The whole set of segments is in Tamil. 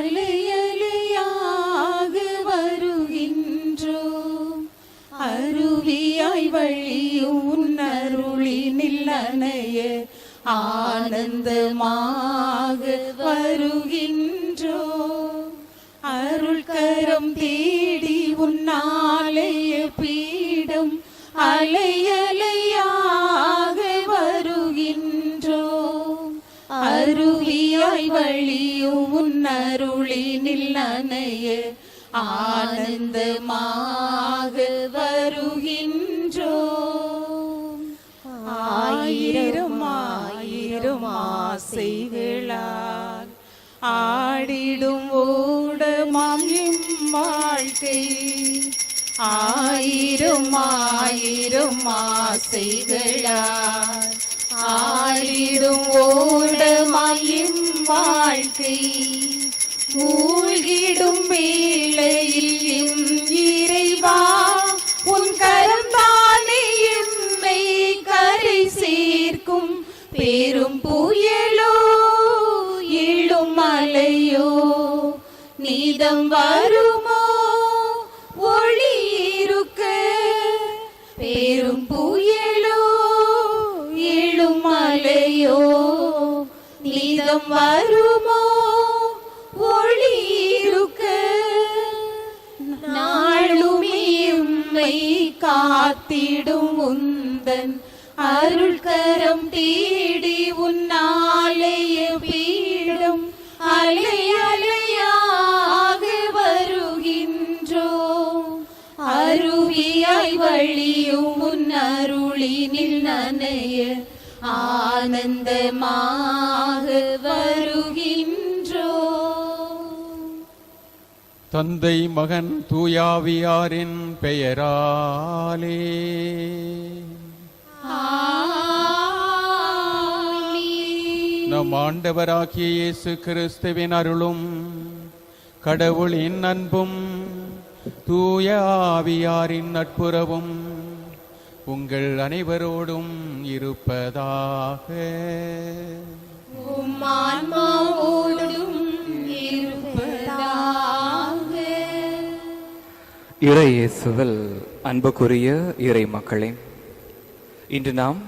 அலையலையாக வருகின்றோம். அருவியாய் வழியும் அருளினில் அணைய ஆனந்தமாக வருகின்றோம். அருள் கரம் தேடி உன்னாலய பீடம் அலையலையாக வருகின்றோம். அருவியாய் வழியும் உன்னருளினில் நனைய ஆனந்தமாக வருகின்றோம். ஆயிரம் ஆயிரம் ஆசைகளால் ஆடிடும் ஓடமாம் வாழ்க்கை. ஆயிரம் ஆயிரம் ஆசைகளால் ஆடிடும் ஓடமாம் வாழ்க்கை. மூழ்கிடும் வேளையில் இறைவா உன் கரம் தானே எம்மை கரை சேர்க்கும். பெரும் புயலோ எழும் மலையோ நீதம் வருமோ ஒளி இருக்க. பெரும் புயலோ எழும் மலையோ நீதம் வருமோ ஒளி இருக்க. நாளுமே எம்மை காத்திடும் உந்தன் அருள் கரம் தேடி உன்னாலய பீடம் அலை அலையாக வருகின்றோம். அருவியாய் வழியும் உன் அருளினில் நனைய ஆனந்தமாக வருகின்றோம். தந்தை மகன் தூயாவியாரின் பெயராலே நம் ஆண்டவராகிய இயேசு கிறிஸ்துவின் அருளும் கடவுளின் அன்பும் தூய ஆவியாரின் நட்புறவும் உங்கள் அனைவரோடும் இருப்பதாக. உம் ஆன்மாவோடும் இருப்பதாக. இறை இயேசுவில் அன்புக்குரிய இறை மக்களே, இன்று நாம்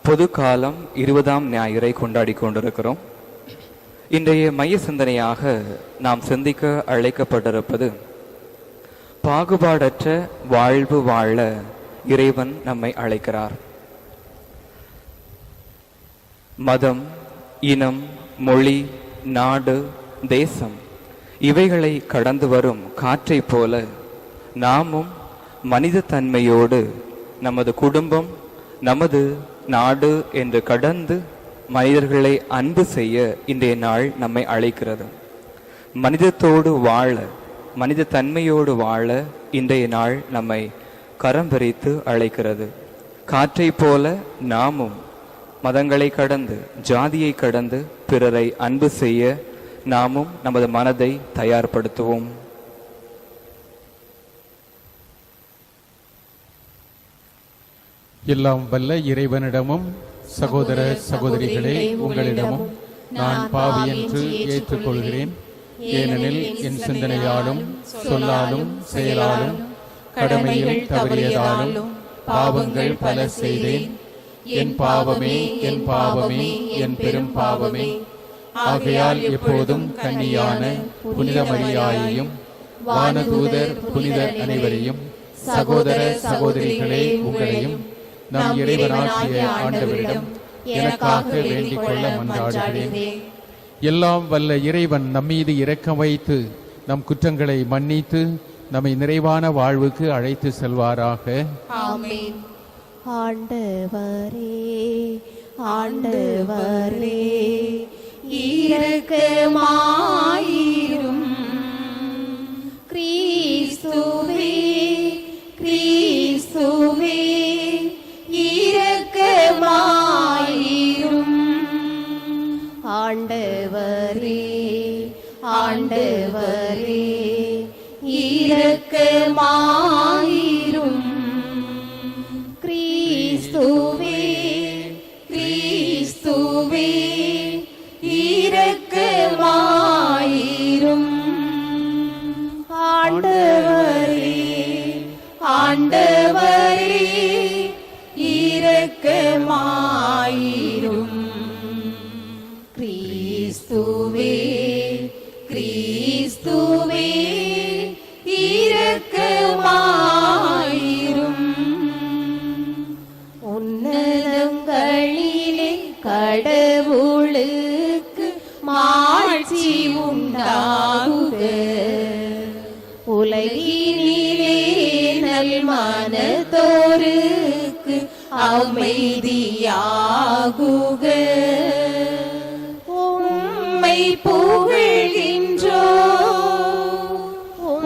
பொது காலம் 20ஆம் ஞாயிறை கொண்டாடி கொண்டிருக்கிறோம். இன்றைய மைய சிந்தனையாக நாம் சிந்திக்க அழைக்கப்பட்டிருப்பது பாகுபாடற்ற வாழ்வு வாழ இறைவன் நம்மை அழைக்கிறார். மதம், இனம், மொழி, நாடு, தேசம் இவைகளை கடந்து வரும் காற்றை போல நாமும் மனித தன்மையோடு நமது குடும்பம், நமது நாடு என்று கடந்து மனிதர்களை அன்பு செய்ய இன்றைய நாள் நம்மை அழைக்கிறது. மனிதத்தோடு வாழ, மனித தன்மையோடு வாழ இன்றைய நாள் நம்மை கரம் விரித்து அழைக்கிறது. காற்றை போல நாமும் மதங்களை கடந்து, ஜாதியை கடந்து பிறரை அன்பு செய்ய நாமும் நமது மனதை தயார்படுத்துவோம். எல்லாம் வல்ல இறைவனிடமும் சகோதர சகோதரிகளே உங்களிடமும் நான் பாவி என்று ஏற்றுக்கொள்கிறேன். ஏனெனில் என் சிந்தனையாலும் சொல்லாலும் செயலாலும் கடமையில் தவறியதாலும் பாவங்கள் பல செய்தேன். என் பாவமே, என் பாவமே, என் பெரும் பாவமே. ஆகையால் எப்போதும் கன்னியான புனித மரியாயையும் வானதூதர் புனிதர் அனைவரையும் சகோதர சகோதரிகளே உங்களையும் நம் இறைவனாகிய ஆண்டவரிடம் எனக்காக வேண்டிக் கொள்ள மன்றாடுகிறேன். எல்லாம் வல்ல இறைவன் நம்மீது இரக்கம் வைத்து நம் குற்றங்களை மன்னித்து நம்மை நிறைவான வாழ்வுக்கு அழைத்து செல்வாராக. ஆமென். ஆண்டவரே, ஆண்டவரே, இரக்கமாயிரும். கிறிஸ்துவே, கிறிஸ்துவே, இரக்கமாயிரும். ஆண்டவரே, ஆண்டவரே, இரக்கமாயிரும். கிறிஸ்துவே, கிறிஸ்துவே, இரக்கமாயிரும். கிறிஸ்துவே கிறிஸ்துவே இரக்கமாயிரும். உன்னதங்களிலே கடவுளுக்கு மாட்சி உண்டாகுக. உலகினிலே நல்மனதோருக்கு அமைதியாகுக. உம்மை புகழ்கின்றோ,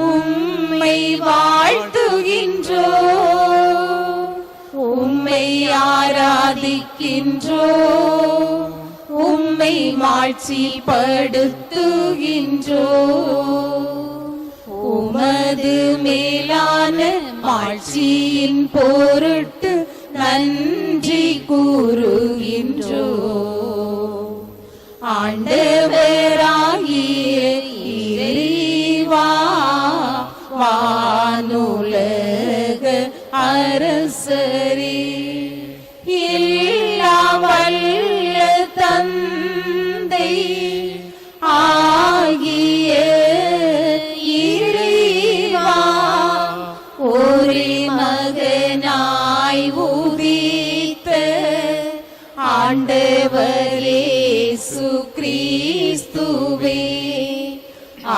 உம்மை வாழ்த்துகின்றோ, உம்மை ஆராதிக்கின்றோ, உம்மை மாட்சிப்படுத்துகின்றோ. உமது மேலான மாட்சியின் பொருட்டு நன்றி கூறுகின்றோ. ஆண்டவராகிய இறைவா, வானுலக அரசரே, எல்லாம் வல்ல தந்தை ஆகிய இறைவா, ஒரே மகனாய் உதித்த ஆண்டவர் இயேசு கிறிஸ்துவே,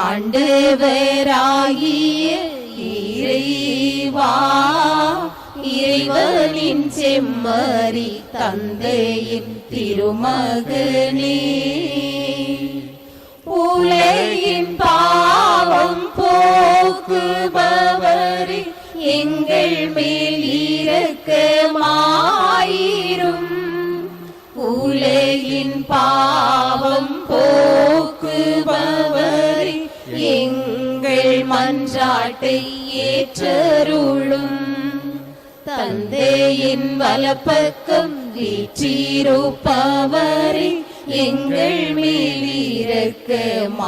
ஆண்டவராகிய இறைவா, இறைவனின் செம்மறி தந்தையின் திருமகனே, உலகின் பாவம் போக்குபவரே, எங்கள் மேல் இரக்கமாயிரும். உலகின் பாவம் போக்குபவரே, எங்கள் மன்றாட்டை ஏற்றருளும். தந்தையின் வலப்பக்கம் வீற்றிருப்பவரே, எங்கள் மேல் இரக்கமாயிரும்.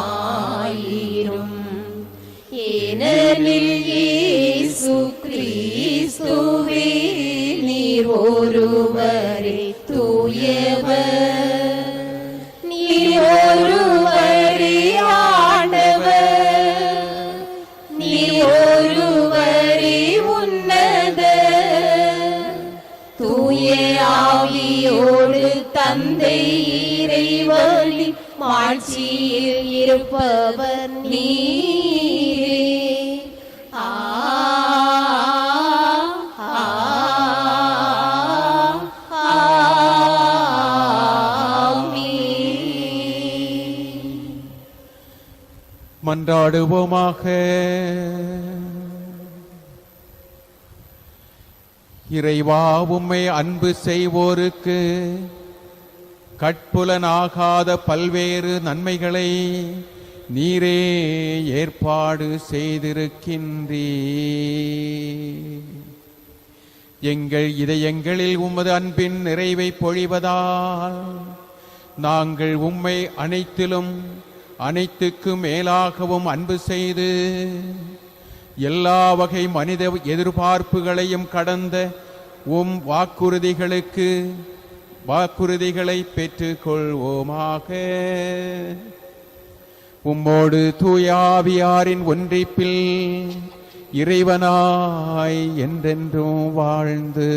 ஏனெனில் இயேசு கிறிஸ்துவே, நீர் ஒருவரே தூயவர், நீர் ஒருவரே ஆண்டவர், நீர் ஒருவரே உன்னத. தூய ஆவியோடு தந்தை இறைவனின் மாட்சியில் இருப்பவர் நீரே. மன்றாடுவோமாக. இறைவா, உம்மை அன்பு செய்வோருக்கு கட்புலனாகாத பல்வேறு நன்மைகளை நீரே ஏற்பாடு செய்திருக்கின்றீர். எங்கள் இதயங்களில் உமது அன்பின் நிறைவை பொழிவதால் நாங்கள் உம்மை அனைத்திலும் அனைத்துக்கும் மேலாகவும் அன்பு செய்து எல்லா வகை மனித எதிர்பார்ப்புகளையும் கடந்த உம் வாக்குறுதிகளை பெற்றுக் கொள்வோமாக. உம்மோடு தூய ஆவியாரின் ஒன்றிப்பில் இறைவனாய் என்றென்றும் வாழ்ந்து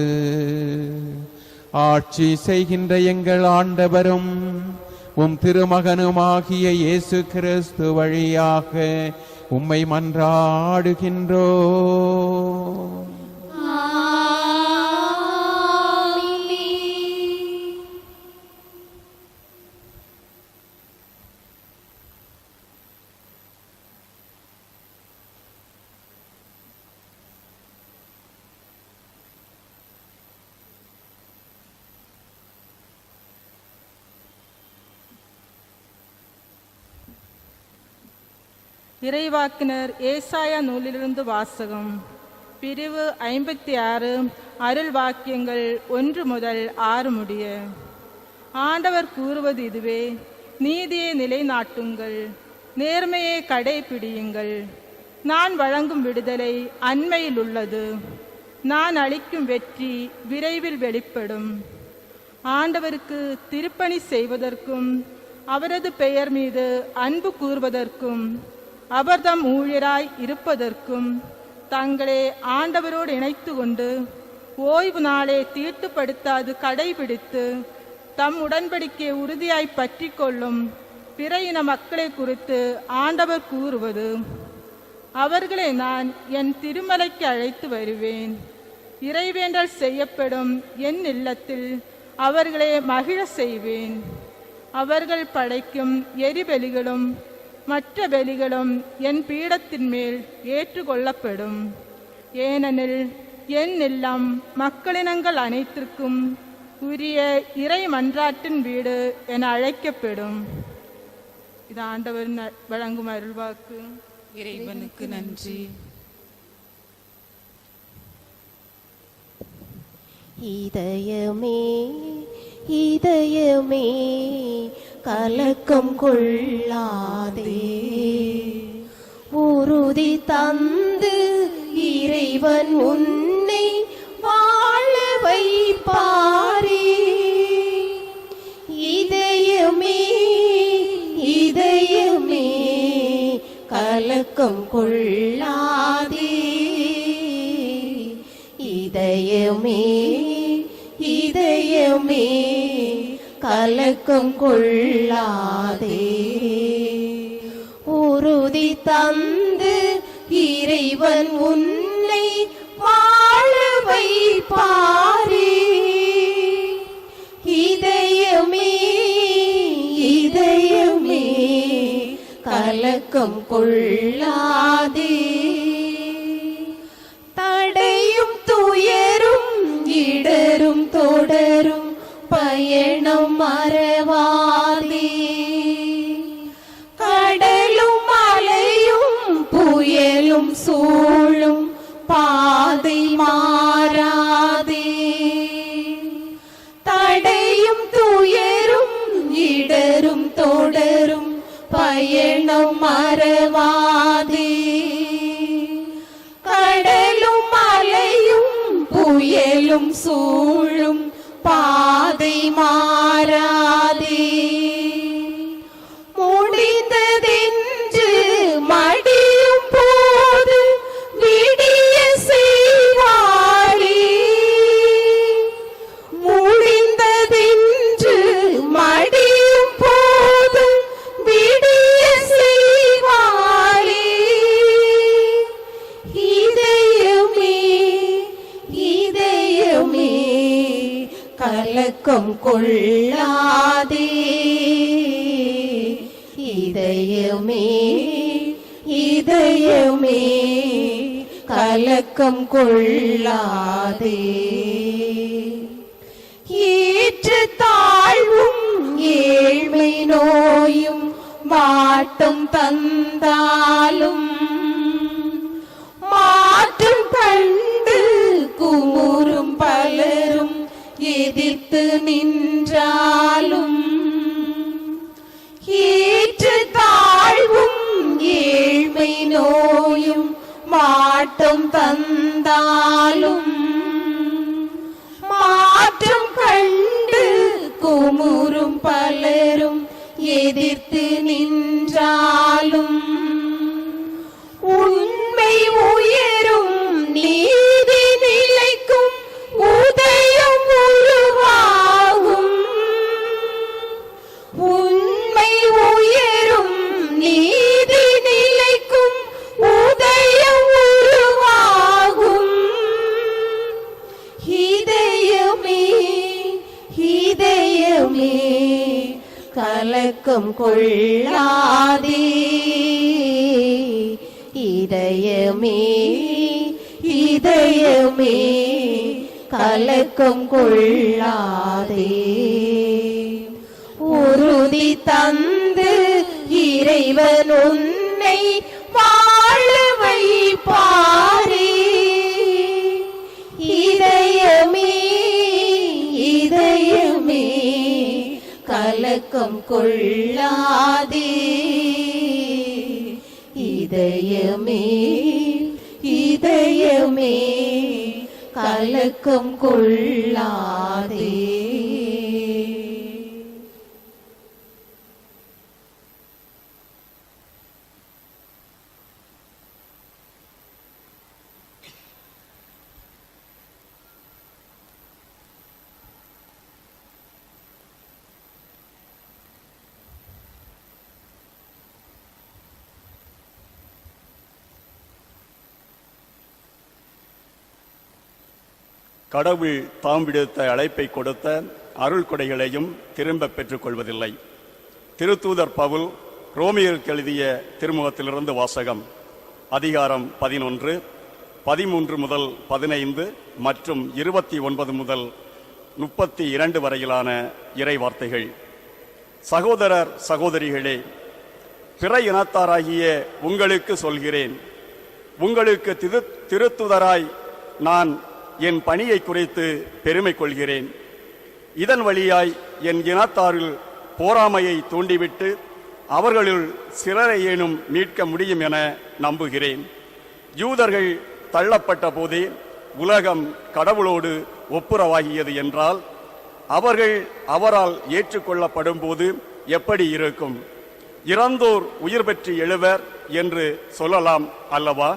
ஆட்சி செய்கின்ற எங்கள் ஆண்டவரும் உம் திருமகனுமாகிய இயேசு கிறிஸ்து வழியாக உம்மை மன்றாடுகின்றோம். இறைவாக்கினர் ஏசாயா நூலிலிருந்து வாசகம். பிரிவு 56, அருள் வாக்கியங்கள் 1 முதல் 6 முடிய. ஆண்டவர் கூறுவது இதுவே: நீதியை நிலைநாட்டுங்கள், நேர்மையை கடைபிடியுங்கள். நான் வழங்கும் விடுதலை அண்மையில் உள்ளது, நான் அளிக்கும் வெற்றி விரைவில் வெளிப்படும். ஆண்டவருக்கு திருப்பணி செய்வதற்கும் அவரது பெயர் மீது அன்பு கூறுவதற்கும் அவர்தம் ஊழியராய் இருப்பதற்கும் தங்களை ஆண்டவரோடு இணைத்து கொண்டு ஓய்வு நாளை தீட்டுப்படுத்தாது கடைபிடித்து தம் உடன்படிக்கையை உறுதியாய் பற்றி கொள்ளும் பிற இன மக்களை குறித்து ஆண்டவர் கூறுவது, அவர்களை நான் என் திருமலைக்கு அழைத்து வருவேன். இறைவேண்டல் செய்யப்படும் என் இல்லத்தில் அவர்களை மகிழ செய்வேன். அவர்கள் படைக்கும் எரிபலிகளும் மற்ற பலிகளும் என் பீடத்தின் மேல் ஏற்றுக்கொள்ளப்படும். ஏனெனில் என் இல்லம் மக்களினங்கள் அனைத்திற்கும் உரிய இறை மன்றாட்டின் வீடு என அழைக்கப்படும். இது ஆண்டவர் வழங்கும் அருள்வாக்கு. இறைவனுக்கு நன்றி. இதயமே இதயமே கலக்கம் கொள்ளாதே, உறுதி தந்து இறைவன் உன்னை வாழ வைப்பாரே. இதயமே இதயமே கலக்கம் கொள்ளாதே, இதயமே இதயமே கலக்கம் கொள்ளாதே, உறுதி தந்து இறைவன் உன்னை வாழ வைப்பாரே. இதயமே இதயமே கலக்கம் கொள்ளாதே, தடையும் துயரும் இடரும் தொடரும் பயணம் மறவாதே. கடலும் மலையும் புயலும் சூழும் பாதை மாறாதே. தடையும் துயரும் இடரும் தொடரும் பயணம் மறவாதே. கடலும் மலையும் புயலும் சூழும் பாதை மாறாதே. முடிந்ததென்று மடியும் போது விடிய செய்வாரே. முடிந்ததென்று மடியும் போது விடிய செய்வாரே. இதயமே இதயமே கலக்கம் கொள்ளாதே, இதயமே இதயமே கலக்கம் கொள்ளாதே. ஏற்ற தாழ்வும் ஏழ்மை நோயும் வாட்டம் தந்தாலும் மாற்றம் கண்டு குமுறும் பலரும் எதிர்த்து நின்றாலும், ஏற்ற தாழ்வும் ஏழ்மை நோயும் மாட்டம் தந்தாலும் மாற்றம் கண்டு குமுறும் பலரும் எதிர்த்து நின்றாலும், உண்மை உயரும் நீதி நிலைக்கும் உதயம் உருவாகும். உண்மை உயரும் நீதி நிலைக்கும் உதயம் உருவாகும். இதயமே இதயமே கலக்கம் கொள்ளாதே, இதயமே இதயமே கலக்கம் கொள்ளாதே. உறுதி தந்து இறைவன் உன்னை வாழ வைப்பாரே. இதயமே இதயமே கலக்கம் கொள்ளாதே, இதயமே இதயமே கலக்கம் கொள்ளாதே. கடவுள் தாம் விடுத்த அழைப்பை கொடுத்த அருள் கொடைகளையும் திரும்ப பெற்றுக்கொள்வதில்லை. திருத்தூதர் பவுல் ரோமியருக்கு எழுதிய திருமுகத்திலிருந்து வாசகம். அதிகாரம் 11, 13 முதல் 15 மற்றும் 29 முதல் 32 வரையிலான இறை வார்த்தைகள். சகோதரர் சகோதரிகளே, பிற இனத்தாராகிய உங்களுக்கு சொல்கிறேன், உங்களுக்கு திருத்துதராய் நான் என் பணியை குறித்து பெருமை கொள்கிறேன். இதன் வழியாய் என் இனத்தாரில் போராமையை தூண்டிவிட்டு அவர்களுள் சிலரையேனும் மீட்க முடியும் என நம்புகிறேன். யூதர்கள் தள்ளப்பட்ட போதே உலகம் கடவுளோடு ஒப்புரவாகியது என்றால் அவர்கள் அவரால் ஏற்றுக்கொள்ளப்படும் போது எப்படி இருக்கும்? இறந்தோர் உயிர் பெற்று எழுவர் என்று சொல்லலாம் அல்லவா?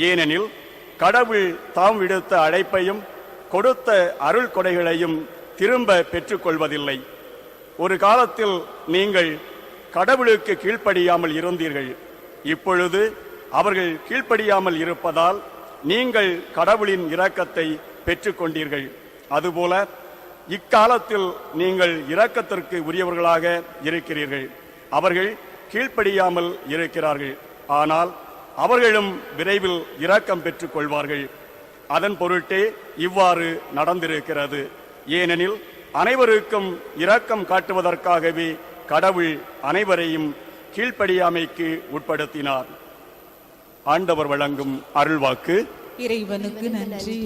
ஏனெனில் கடவுள் தாம் விடுத்த அழைப்பையும் கொடுத்த அருள் கொடைகளையும் திரும்ப பெற்றுக்கொள்வதில்லை. ஒரு காலத்தில் நீங்கள் கடவுளுக்கு கீழ்ப்படியாமல் இருந்தீர்கள். இப்பொழுது அவர்கள் கீழ்ப்படியாமல் இருப்பதால் நீங்கள் கடவுளின் இரக்கத்தை பெற்றுக்கொண்டீர்கள். அதுபோல இக்காலத்தில் நீங்கள் இரக்கத்திற்கு உரியவர்களாக இருக்கிறீர்கள். அவர்கள் கீழ்ப்படியாமல் இருக்கிறார்கள், ஆனால் அவர்களும் விரைவில் இரக்கம் பெற்றுக் கொள்வார்கள். அதன் பொருட்டே இவ்வாறு நடந்திருக்கிறது. ஏனெனில் அனைவருக்கும் இரக்கம் காட்டுவதற்காகவே கடவுள் அனைவரையும் கீழ்ப்படியாமைக்கு உட்படுத்தினார். ஆண்டவர் வழங்கும் அருள்வாக்கு. இறைவனுக்கு நன்றி.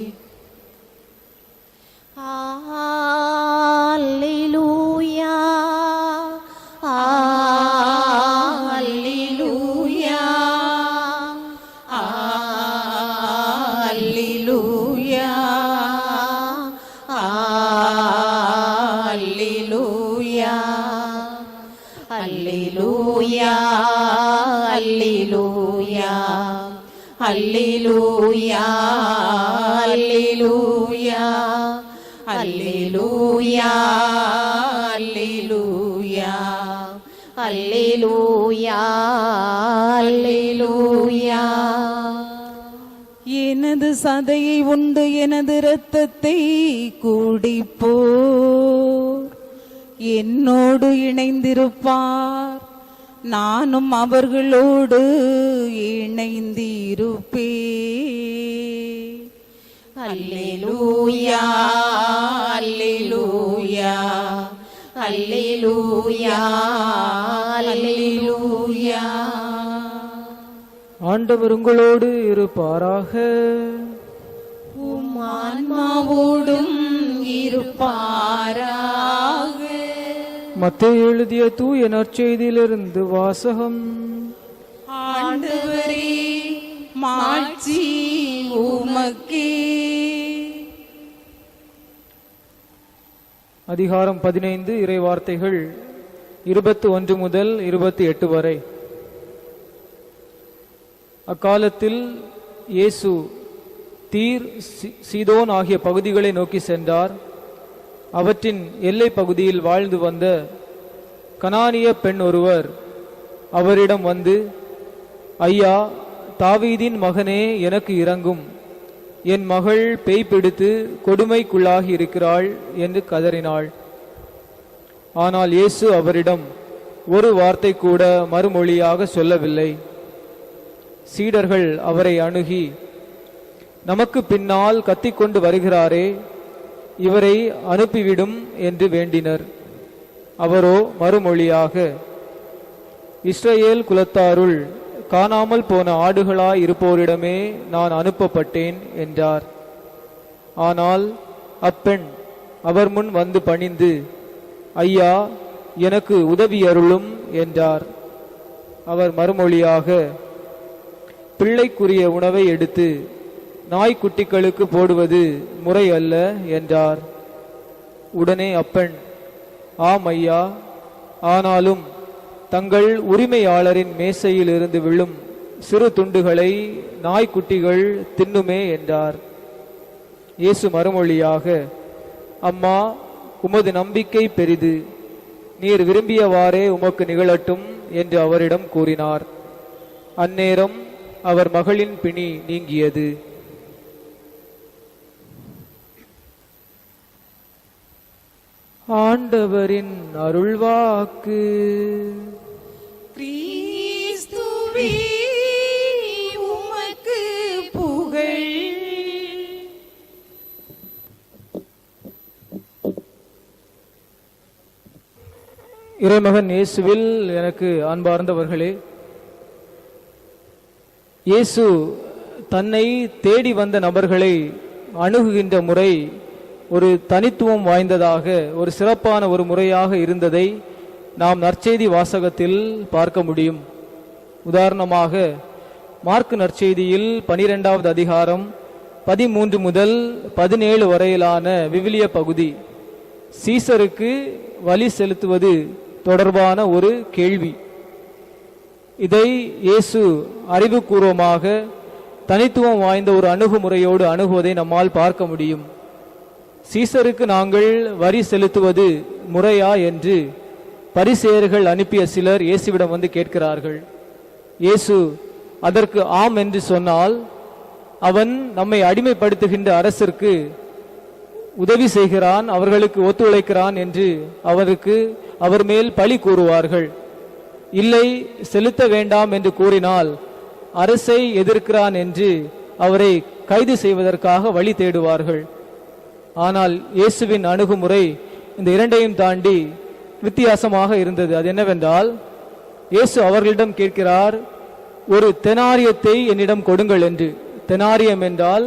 அல்லேலூயா, அல்லேலூயா, அல்லேலூயா, அல்லேலூயா, அல்லேலூயா, அல்லேலூயா, அல்லேலூயா, அல்லேலூயா, அல்லேலூயா, அல்லேலூயா, அல்லேலூயா, அல்லேலூயா. எனது சதையை உண்டு எனது இரத்தத்தை குடிப்போர் என்னோடு இணைந்திருப்பார், நானும் அவர்களோடு இணைந்திருப்பேன். அல்லேலூயா, அல்லேலூயா, அல்லேலூயா, அல்லேலூயா. ஆண்டவர் உங்களோடு இருப்பாராக. உம் ஆன்மாவோடும் இருப்பாராக. மத்தேயு எழுதிய தூய நற்செய்தியிலிருந்து வாசகம். ஆண்டவரே, மாட்சி உமக்கே. அதிகாரம் 15 இறை வார்த்தைகள் 21 முதல் 28 வரை. அக்காலத்தில் இயேசு தீர், சீதோன் ஆகிய பகுதிகளை நோக்கி சென்றார். அவற்றின் எல்லை பகுதியில் வாழ்ந்து வந்த கனானிய பெண் ஒருவர் அவரிடம் வந்து, ஐயா, தாவீதின் மகனே, எனக்கு இரங்கும், என் மகள் பேய் பிடித்து கொடுமைக்குள்ளாகி இருக்கிறாள் என்று கதறினாள். ஆனால் இயேசு அவரிடம் ஒரு வார்த்தை கூட மறுமொழியாக சொல்லவில்லை. சீடர்கள் அவரை அணுகி, நமக்கு பின்னால் கத்திக்கொண்டு வருகிறாரே, இவரை அனுப்பிவிடும் என்று வேண்டினர். அவரோ மறுமொழியாக, இஸ்ரவேல் குலத்தாருள் காணாமல் போன ஆடுகளாய் இருப்போரிடமே நான் அனுப்பப்பட்டேன் என்றார். ஆனால் அப்பெண் அவர் முன் வந்து பணிந்து, ஐயா, எனக்கு உதவி அருளும் என்றார். அவர் மறுமொழியாக, பிள்ளைக்குரிய உணவை எடுத்து நாய்க்குட்டிகளுக்கு போடுவது முறை அல்ல என்றார். உடனே அப்பெண், ஆம் ஐயா, ஆனாலும் தங்கள் உரிமையாளரின் மேசையில் இருந்து விழும் சிறு துண்டுகளை நாய்க்குட்டிகள் தின்னுமே என்றார். இயேசு மறுமொழியாக, அம்மா, உமது நம்பிக்கை பெரிது, நீர் விரும்பியவாறே உமக்கு நிகழட்டும் என்று அவரிடம் கூறினார். அந்நேரம் அவர் மகளின் பிணி நீங்கியது. ஆண்டவரின் அருள்வாக்கு. கிறிஸ்துவே உமக்கு புகழ். இறைமகன் இயேசுவில் எனக்கு அன்பார்ந்தவர்களே, இயேசு தன்னை தேடி வந்த நபர்களை அணுகுகின்ற முறை ஒரு தனித்துவம் வாய்ந்ததாக, ஒரு சிறப்பான ஒரு முறையாக இருந்ததை நாம் நற்செய்தி வாசகத்தில் பார்க்க முடியும். உதாரணமாக மார்க்கு நற்செய்தியில் 12வது அதிகாரம் 13 முதல் 17 வரையிலான விவிலிய பகுதி சீசருக்கு வழி செலுத்துவது தொடர்பான ஒரு கேள்வி. இதை இயேசு அறிவுபூர்வமாக தனித்துவம் வாய்ந்த ஒரு அணுகுமுறையோடு அணுகுவதை நம்மால் பார்க்க முடியும். சீசருக்கு நாங்கள் வரி செலுத்துவது முறையா என்று பரிசேயர்கள் அனுப்பிய சிலர் இயேசுவிடம் வந்து கேட்கிறார்கள். இயேசு அதற்கு ஆம் என்று சொன்னால் அவன் நம்மை அடிமைப்படுத்துகின்ற அரசிற்கு உதவி செய்கிறான், அவர்களுக்கு ஒத்துழைக்கிறான் என்று அவர் மேல் பழி கூறுவார்கள். இல்லை, செலுத்த வேண்டாம் என்று கூறினால் அரசை எதிர்க்கிறான் என்று அவரை கைது செய்வதற்காக வழி தேடுவார்கள். ஆனால் இயேசுவின் அணுகுமுறை இந்த இரண்டையும் தாண்டி வித்தியாசமாக இருந்தது. அது என்னவென்றால், இயேசு அவர்களிடம் கேட்கிறார், ஒரு தெனாரியத்தை என்னிடம் கொடுங்கள் என்று. தெனாரியம் என்றால்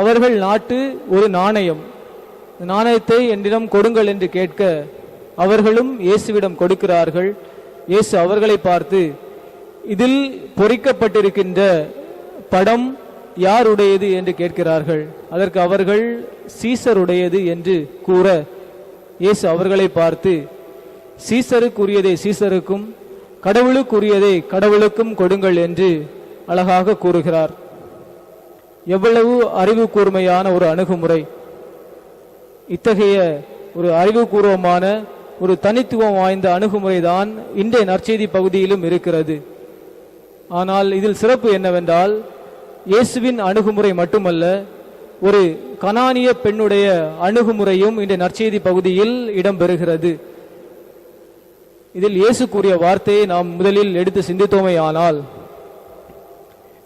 அவர்கள் நாட்டு ஒரு நாணயம். நாணயத்தை என்னிடம் கொடுங்கள் என்று கேட்க அவர்களும் இயேசுவிடம் கொடுக்கிறார்கள். இயேசு அவர்களை பார்த்து, இதில் பொறிக்கப்பட்டிருக்கின்ற படம் யாருடையது என்று கேட்கிறார்கள். அதற்கு அவர்கள் சீசருடையது என்று கூற இயேசு அவர்களை பார்த்து, சீசருக்குரியதை சீசருக்கும் கடவுளுக்குரியதை கடவுளுக்கும் கொடுங்கள் என்று அழகாக கூறுகிறார். எவ்வளவு அறிவு கூர்மையான ஒரு அணுகுமுறை! இத்தகைய ஒரு அறிவுபூர்வமான ஒரு தனித்துவம் வாய்ந்த அணுகுமுறைதான் இன்றைய நற்செய்தி பகுதியிலும் இருக்கிறது. ஆனால் இதில் சிறப்பு என்னவென்றால், இயேசுவின் அணுகுமுறை மட்டுமல்ல, ஒரு கனானிய பெண்ணுடைய அணுகுமுறையும் இந்த நற்செய்தி பகுதியில் இடம்பெறுகிறது. இதில் இயேசு கூறிய வார்த்தையை நாம் முதலில் எடுத்து சிந்தித்தோமேயானால்,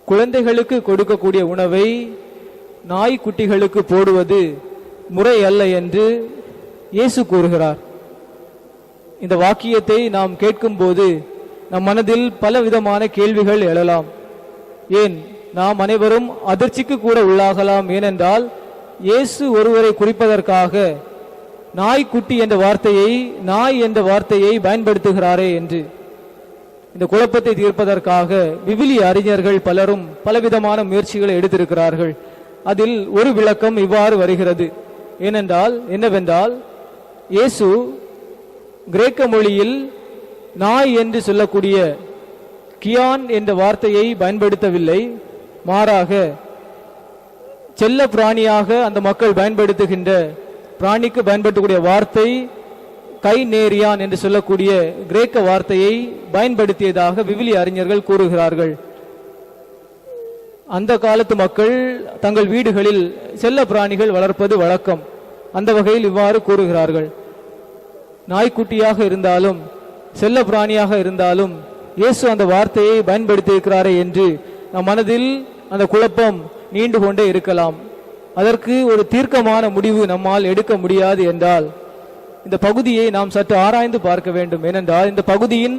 குழந்தைகளுக்கு கொடுக்கக்கூடிய உணவை நாய்க்குட்டிகளுக்கு போடுவது முறை அல்ல என்று இயேசு கூறுகிறார். இந்த வாக்கியத்தை நாம் கேட்கும்போது நம் மனதில் பலவிதமான கேள்விகள் எழலாம். ஏன், நாம் அனைவரும் அதிர்ச்சிக்கு கூட உள்ளாகலாம். ஏனென்றால் இயேசு ஒருவரை குறிப்பதற்காக நாய்க்குட்டி என்ற வார்த்தையை, நாய் என்ற வார்த்தையை பயன்படுத்துகிறாரே என்று. இந்த குழப்பத்தை தீர்ப்பதற்காக விவிலிய அறிஞர்கள் பலரும் பலவிதமான முயற்சிகளை எடுத்திருக்கிறார்கள். அதில் ஒரு விளக்கம் இவ்வாறு வருகிறது. என்னவென்றால், இயேசு கிரேக்க மொழியில் நாய் என்று சொல்லக்கூடிய கியான் என்ற வார்த்தையை பயன்படுத்தவில்லை. மாறாக செல்ல பிராணியாக அந்த மக்கள் பயன்படுத்துகின்ற பிராணிக்கு பயன்படுத்தக்கூடிய வார்த்தை கைநேரியான் என்று சொல்லக்கூடிய கிரேக்க வார்த்தையை பயன்படுத்தியதாக விவிலிய அறிஞர்கள் கூறுகிறார்கள். அந்த காலத்து மக்கள் தங்கள் வீடுகளில் செல்ல பிராணிகள் வளர்ப்பது வழக்கம். அந்த வகையில் இவ்வாறு கூறுகிறார்கள். நாய்க்குட்டியாக இருந்தாலும் செல்ல பிராணியாக இருந்தாலும் இயேசு அந்த வார்த்தையை பயன்படுத்தியிருக்கிறாரே என்று நம் மனதில் அந்த குழப்பம் நீண்டு கொண்டே இருக்கலாம். அதற்கு ஒரு தீர்க்கமான முடிவு நம்மால் எடுக்க முடியாது என்றால், இந்த பகுதியை நாம் சற்று ஆராய்ந்து பார்க்க வேண்டும். ஏனென்றால் இந்த பகுதியின்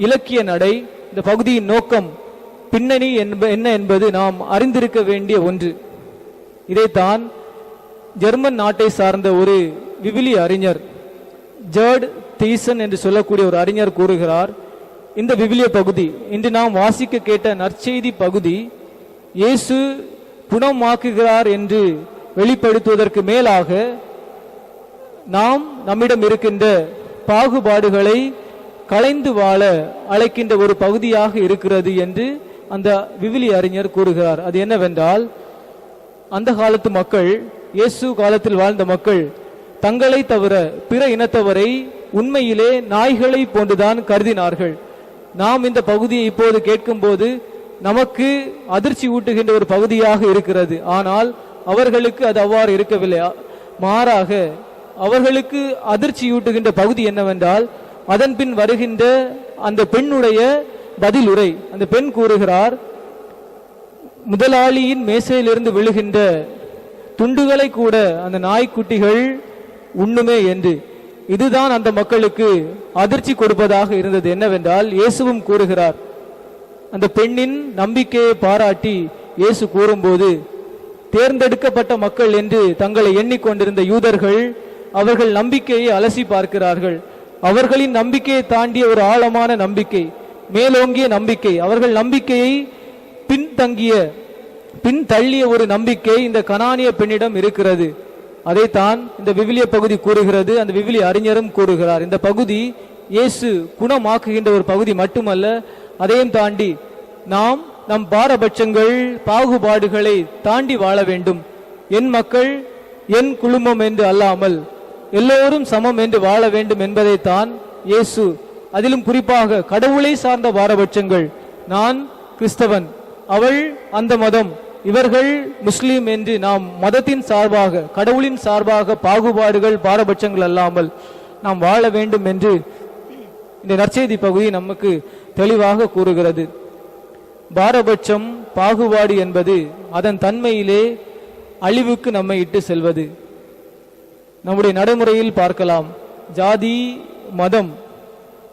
இலக்கிய நடை, இந்த பகுதியின் நோக்கம், பின்னணி என்ன என்பது நாம் அறிந்திருக்க வேண்டிய ஒன்று. இதைத்தான் ஜெர்மன் நாட்டை சார்ந்த ஒரு விவிலிய அறிஞர் ஜர்ட் தீசன் என்று சொல்லக்கூடிய ஒரு அறிஞர் கூறுகிறார். இந்த விவிலிய பகுதி, இன்று நாம் வாசிக்க கேட்ட நற்செய்தி பகுதி, இயேசு குணமாக்குகிறார் என்று வெளிப்படுத்துவதற்கு மேலாக நம்மிடம் இருக்கின்ற பாகுபாடுகளை களைந்து வாழ அழைக்கின்ற ஒரு பகுதியாக இருக்கிறது என்று அந்த விவிலிய அறிஞர் கூறுகிறார். அது என்னவென்றால், அந்த காலத்து மக்கள், இயேசு காலத்தில் வாழ்ந்த மக்கள், தங்களை தவிர பிற இனத்தவரை உண்மையிலே நாய்களை போன்றுதான் கருதினார்கள். நாம் இந்த பகுதியை இப்போது கேட்கும்போது நமக்கு அதிர்ச்சி ஊட்டுகின்ற ஒரு பகுதியாக இருக்கிறது. ஆனால் அவர்களுக்கு அது அவ்வாறு இருக்கவில்லை. மாறாக அவர்களுக்கு அதிர்ச்சியூட்டுகின்ற பகுதி என்னவென்றால், அதன் பின் வருகின்ற அந்த பெண்ணுடைய பதில் உரை. அந்த பெண் கூறுகிறார், முதலாளியின் மேசையிலிருந்து விழுகின்ற துண்டுகளை கூட அந்த நாய்க்குட்டிகள் உண்ணுமே என்று. இதுதான் அந்த மக்களுக்கு அதிர்ச்சி கொடுப்பதாக இருந்தது. என்னவென்றால், இயேசுவும் கூறுகிறார். அந்த பெண்ணின் நம்பிக்கையை பாராட்டி இயேசு கூறும்போது, தேர்ந்தெடுக்கப்பட்ட மக்கள் என்று தங்களை எண்ணிக்கொண்டிருந்த யூதர்கள் அவர்கள் நம்பிக்கையை அலசி பார்க்கிறார்கள். அவர்களின் நம்பிக்கையை தாண்டிய ஒரு ஆழமான நம்பிக்கை, மேலோங்கிய நம்பிக்கை, அவர்கள் நம்பிக்கையை பின்தள்ளிய ஒரு நம்பிக்கை இந்த கனானிய பெண்ணிடம் இருக்கிறது. அதைத்தான் இந்த விவிலிய பகுதி கூறுகிறது. அந்த விவிலிய அறிஞரும் கூறுகிறார். இந்த பகுதி இயேசு குணமாக்குகின்ற ஒரு பகுதி மட்டுமல்ல, அதையும் தாண்டி நாம் நம் பாரபட்சங்கள் பாகுபாடுகளை தாண்டி வாழ வேண்டும். என் மக்கள் என் குழுமம் என்று அல்லாமல் எல்லோரும் சமம் என்று வாழ வேண்டும் என்பதைத்தான் இயேசு, அதிலும் குறிப்பாக கடவுளை சார்ந்த பாரபட்சங்கள், நான் கிறிஸ்தவன், அவள் அந்த மதம், இவர்கள் முஸ்லீம் என்று நாம் மதத்தின் சார்பாக கடவுளின் சார்பாக பாகுபாடுகள் பாரபட்சங்கள் அல்லாமல் நாம் வாழ வேண்டும் என்று இந்த நற்செய்தி பகுதி நமக்கு தெளிவாக கூறுகிறது. பாரபட்சம் பாகுபாடு என்பது அதன் தன்மையிலே அழிவுக்கு நம்மை இட்டு செல்வது. நம்முடைய நடைமுறையில் பார்க்கலாம். ஜாதி, மதம்,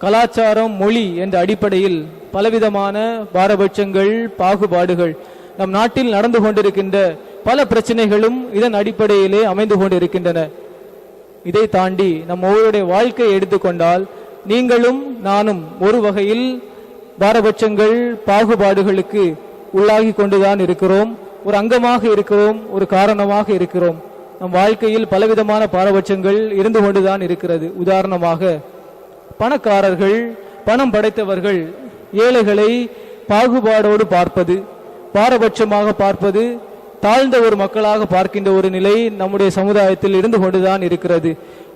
கலாச்சாரம், மொழி என்ற அடிப்படையில் பலவிதமான பாரபட்சங்கள் பாகுபாடுகள் நம் நாட்டில் நடந்து கொண்டிருக்கின்ற பல பிரச்சனைகளும் இதன் அடிப்படையிலே அமைந்து கொண்டிருக்கின்றன. இதை தாண்டி நம் ஒவ்வொருடைய வாழ்க்கையை எடுத்துக்கொண்டால் நீங்களும் நானும் ஒரு வகையில் பாரபட்சங்கள் பாகுபாடுகளுக்கு உள்ளாகி கொண்டுதான் இருக்கிறோம். ஒரு அங்கமாக இருக்கிறோம், ஒரு காரணமாக இருக்கிறோம். நம் வாழ்க்கையில் பலவிதமான பாரபட்சங்கள் இருந்து கொண்டுதான் இருக்கிறது. உதாரணமாக, பணக்காரர்கள், பணம் படைத்தவர்கள் ஏழைகளை பாகுபாடோடு பார்ப்பது, பாரபட்சமாக பார்ப்பது, தாழ்ந்த ஒரு மக்களாக பார்க்கின்ற ஒரு நிலை நம்முடைய சமுதாயத்தில் இருந்து கொண்டுதான் இருக்கிறது.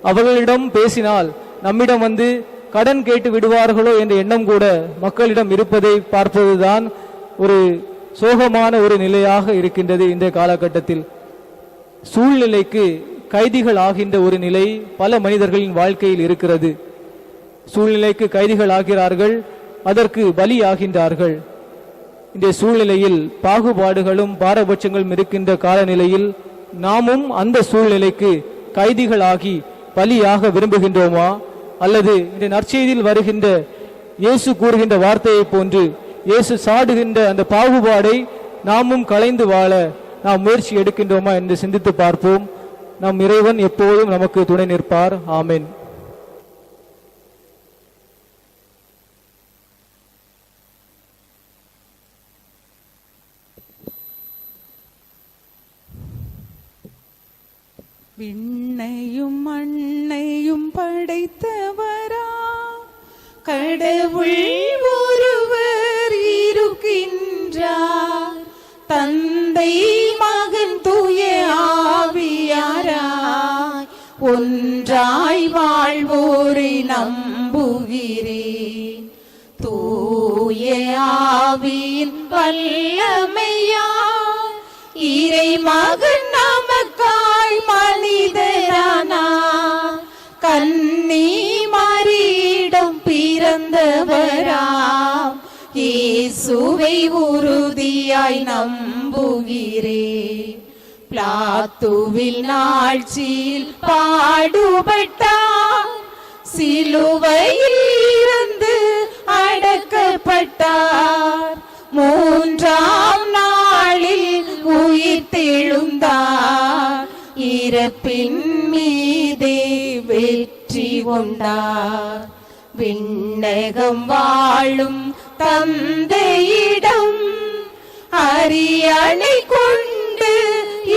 அவர்களிடம் பேசினால் நம்மிடம் வந்து கடன் கேட்டு விடுவார்களோ என்ற எண்ணம் கூட மக்களிடம் இருப்பதை பார்ப்பதுதான் ஒரு சோகமான ஒரு நிலையாக இருக்கின்றது. இந்த காலகட்டத்தில் சூழ்நிலைக்கு கைதிகள் ஆகின்ற ஒரு நிலை பல மனிதர்களின் வாழ்க்கையில் இருக்கிறது. சூழ்நிலைக்கு கைதிகள் ஆகிறார்கள், அதற்கு பலியாகின்றார்கள். இந்த சூழ்நிலையில் பாகுபாடுகளும் பாரபட்சங்களும் இருக்கின்ற காலநிலையில் நாமும் அந்த சூழ்நிலைக்கு கைதிகளாகி பலியாக விரும்புகின்றோமா? அல்லது இந்த நற்செய்தியில் வருகின்ற இயேசு கூறுகின்ற வார்த்தையை போன்று இயேசு சாடுகின்ற அந்த பாகுபாடை நாமும் களைந்து வாழ நாம் முயற்சி எடுக்கின்றோமா என்று சிந்தித்து பார்ப்போம். நம் இறைவன் எப்போதும் நமக்கு துணை நிற்பார். ஆமென். விண்ணையும் மண்ணையும் படைத்தவரா கடவுள் ஒருவர் இருக்கின்றார். தந்தை, மகன், தூய ஆவியாராய் ஒன்றாய் வாழ்வோரை நம்புகிறேன். தூய ஆவியின் வல்லமையால் இறை மகன் நமக்காய் மனிதரானார். கன்னி மரியிடம் பிறந்தவராம் இயேசுவை உறுதியாய் நம்புகிறேன். பிலாத்துவின் ஆட்சியில் பாடுபட்டார், சிலுவையில் இருந்து அடக்கப்பட்டார். மூன்றாம் நாளில் உயிர் தெழுந்தார், இறப்பின் மீதே வெற்றி கொண்டார். விண்ணகம் வாழும் தந்தையிடம் அரியணை கொண்டு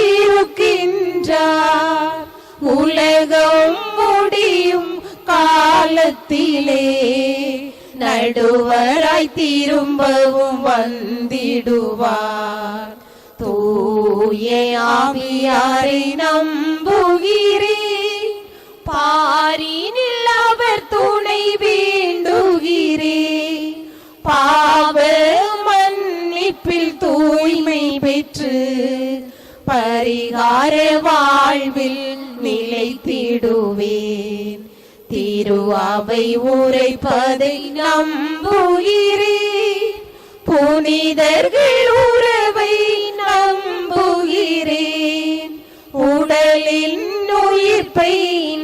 இருக்கின்றார். உலகம் முடியும் காலத்திலே நடுவராய் திரும்பவும் வந்திடுவார். தூய ஆவியாரை நம்புகிறேன், பாரினில் அவர் துணை வேண்டுகிறேன். பாவ மன்னிப்பில் தூய்மை பெற்று பரிகார வாழ்வில் நிலைத்திடுவார். நம்பிடுவேன். திருவாவை உரைப்பதை நம்புகிறேன். புனிதர்கள் உறவை நம்புகிறேன். உடலின் உயிர்ப்பை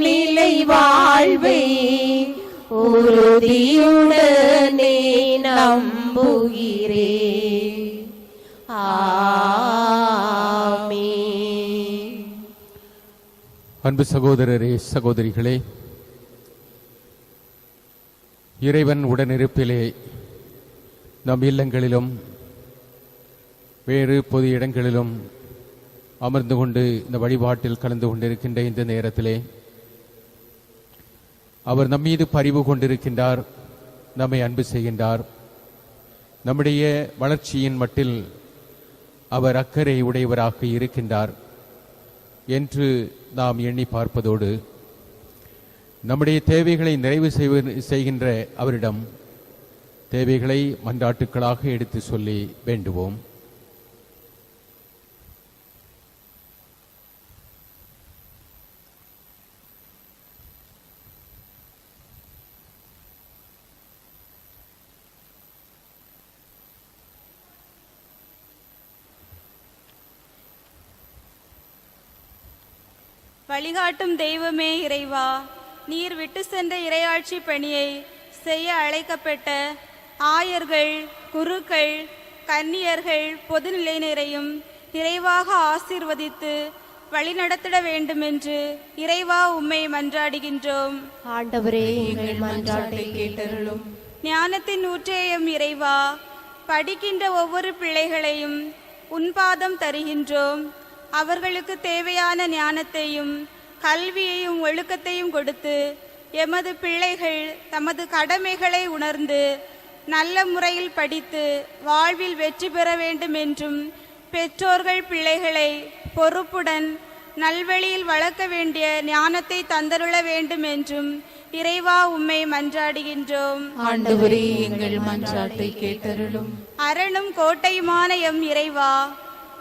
நிலை வாழ்வை உறுதியுடனே நம்புகிறேன். ஆமென். அன்பு சகோதரரே, சகோதரிகளே, இறைவன் உடனிருப்பிலே நம் இல்லங்களிலும் வேறு பொது இடங்களிலும் அமர்ந்து கொண்டு இந்த வழிபாட்டில் கலந்து கொண்டிருக்கின்ற இந்த நேரத்திலே அவர் நம்மீது பரிவு கொண்டிருக்கின்றார், நம்மை அன்பு செய்கின்றார். நம்முடைய வளர்ச்சியின் மட்டில் அவர் அக்கறை உடையவராக இருக்கின்றார் என்று நாம் எண்ணி பார்ப்பதோடு, நம்முடைய தேவைகளை நிறைவு செய்கின்ற அவரிடம் தேவைகளை மன்றாட்டுக்களாக எடுத்து சொல்லி வேண்டுவோம். வழிகாட்டும் தெய்வமே இறைவா, நீர் விட்டு சென்ற இறையாட்சி பணியை செய்ய அழைக்கப்பட்ட ஆயர்கள், குருக்கள், கன்னியர்கள், பொதுநிலையினரையும் நிறைவாக ஆசீர்வதித்து வழிநடத்திட வேண்டுமென்று இறைவா உம்மை மன்றாடுகின்றோம். ஆண்டவரே, எங்கள் மன்றாட்டை கேட்டருளும். ஞானத்தின் ஊற்றேயம் இறைவா, படிக்கின்ற ஒவ்வொரு பிள்ளைகளையும் உன்பாதம் தருகின்றோம். அவர்களுக்கு தேவையான ஞானத்தையும் கல்வியையும் ஒழுக்கத்தையும் கொடுத்து எமது பிள்ளைகள் தமது கடமைகளை உணர்ந்து நல்ல முறையில் படித்து வாழ்வில் வெற்றி பெற வேண்டும் என்றும், பெற்றோர்கள் பிள்ளைகளை பொறுப்புடன் நல்வழியில் வளர்க்க வேண்டிய ஞானத்தை தந்தருள வேண்டும் என்றும் இறைவா உம்மை மன்றாடுகின்றோம். ஆண்டவரே, எங்கள் மன்றாட்டை கேட்டருளும். அரணும் கோட்டையுமான எம் இறைவா,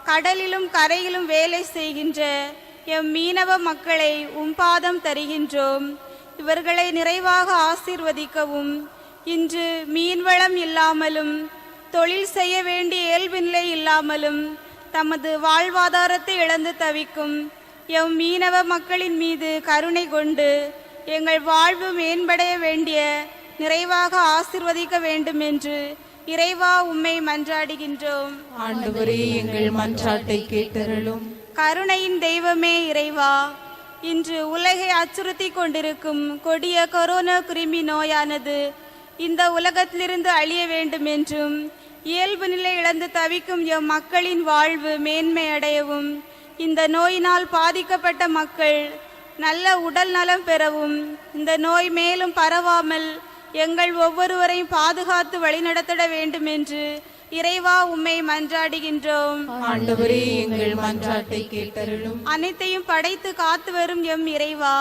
கடலிலும் கரையிலும் வேலை செய்கின்ற எம் மீனவ மக்களை உம்பாதம் தருகின்றோம். இவர்களை நிறைவாக ஆசீர்வதிக்கவும், இன்று மீன்வளம் இல்லாமலும் தொழில் செய்ய வேண்டிய இயல்பு நிலை இல்லாமலும் தமது வாழ்வாதாரத்தை இழந்து தவிக்கும் எம் மீனவ மக்களின் மீது கருணை கொண்டு எங்கள் வாழ்வு மேம்படைய வேண்டிய நிறைவாக ஆசீர்வதிக்க வேண்டும் என்று இறைவா உம்மை மன்றாடுகின்றோம். ஆண்டவரே, எங்கள் மன்றாட்டை கேட்டருளும். கருணையின் தெய்வமே இறைவா, இன்று உலகை அச்சுறுத்தி கொண்டிருக்கும் கொடிய கொரோனா கிருமி நோயானது இந்த உலகத்திலிருந்து அழிய வேண்டும் என்றும், இயல்பு நிலை இழந்து தவிக்கும் எம் மக்களின் வாழ்வு மேன்மை அடையவும், இந்த நோயினால் பாதிக்கப்பட்ட மக்கள் நல்ல உடல் நலம் பெறவும், இந்த நோய் மேலும் பரவாமல் எங்கள் ஒவ்வொருவரையும் பாதுகாத்து வழிநடத்திட வேண்டும் என்று இறைவா உம்மை மன்றாடுகின்றோம். ஆண்டவரே, எங்கள் மன்றாட்டை கேட்டருளும். அனைத்தையும் படைத்து காத்து வரும் எம் இறைவா,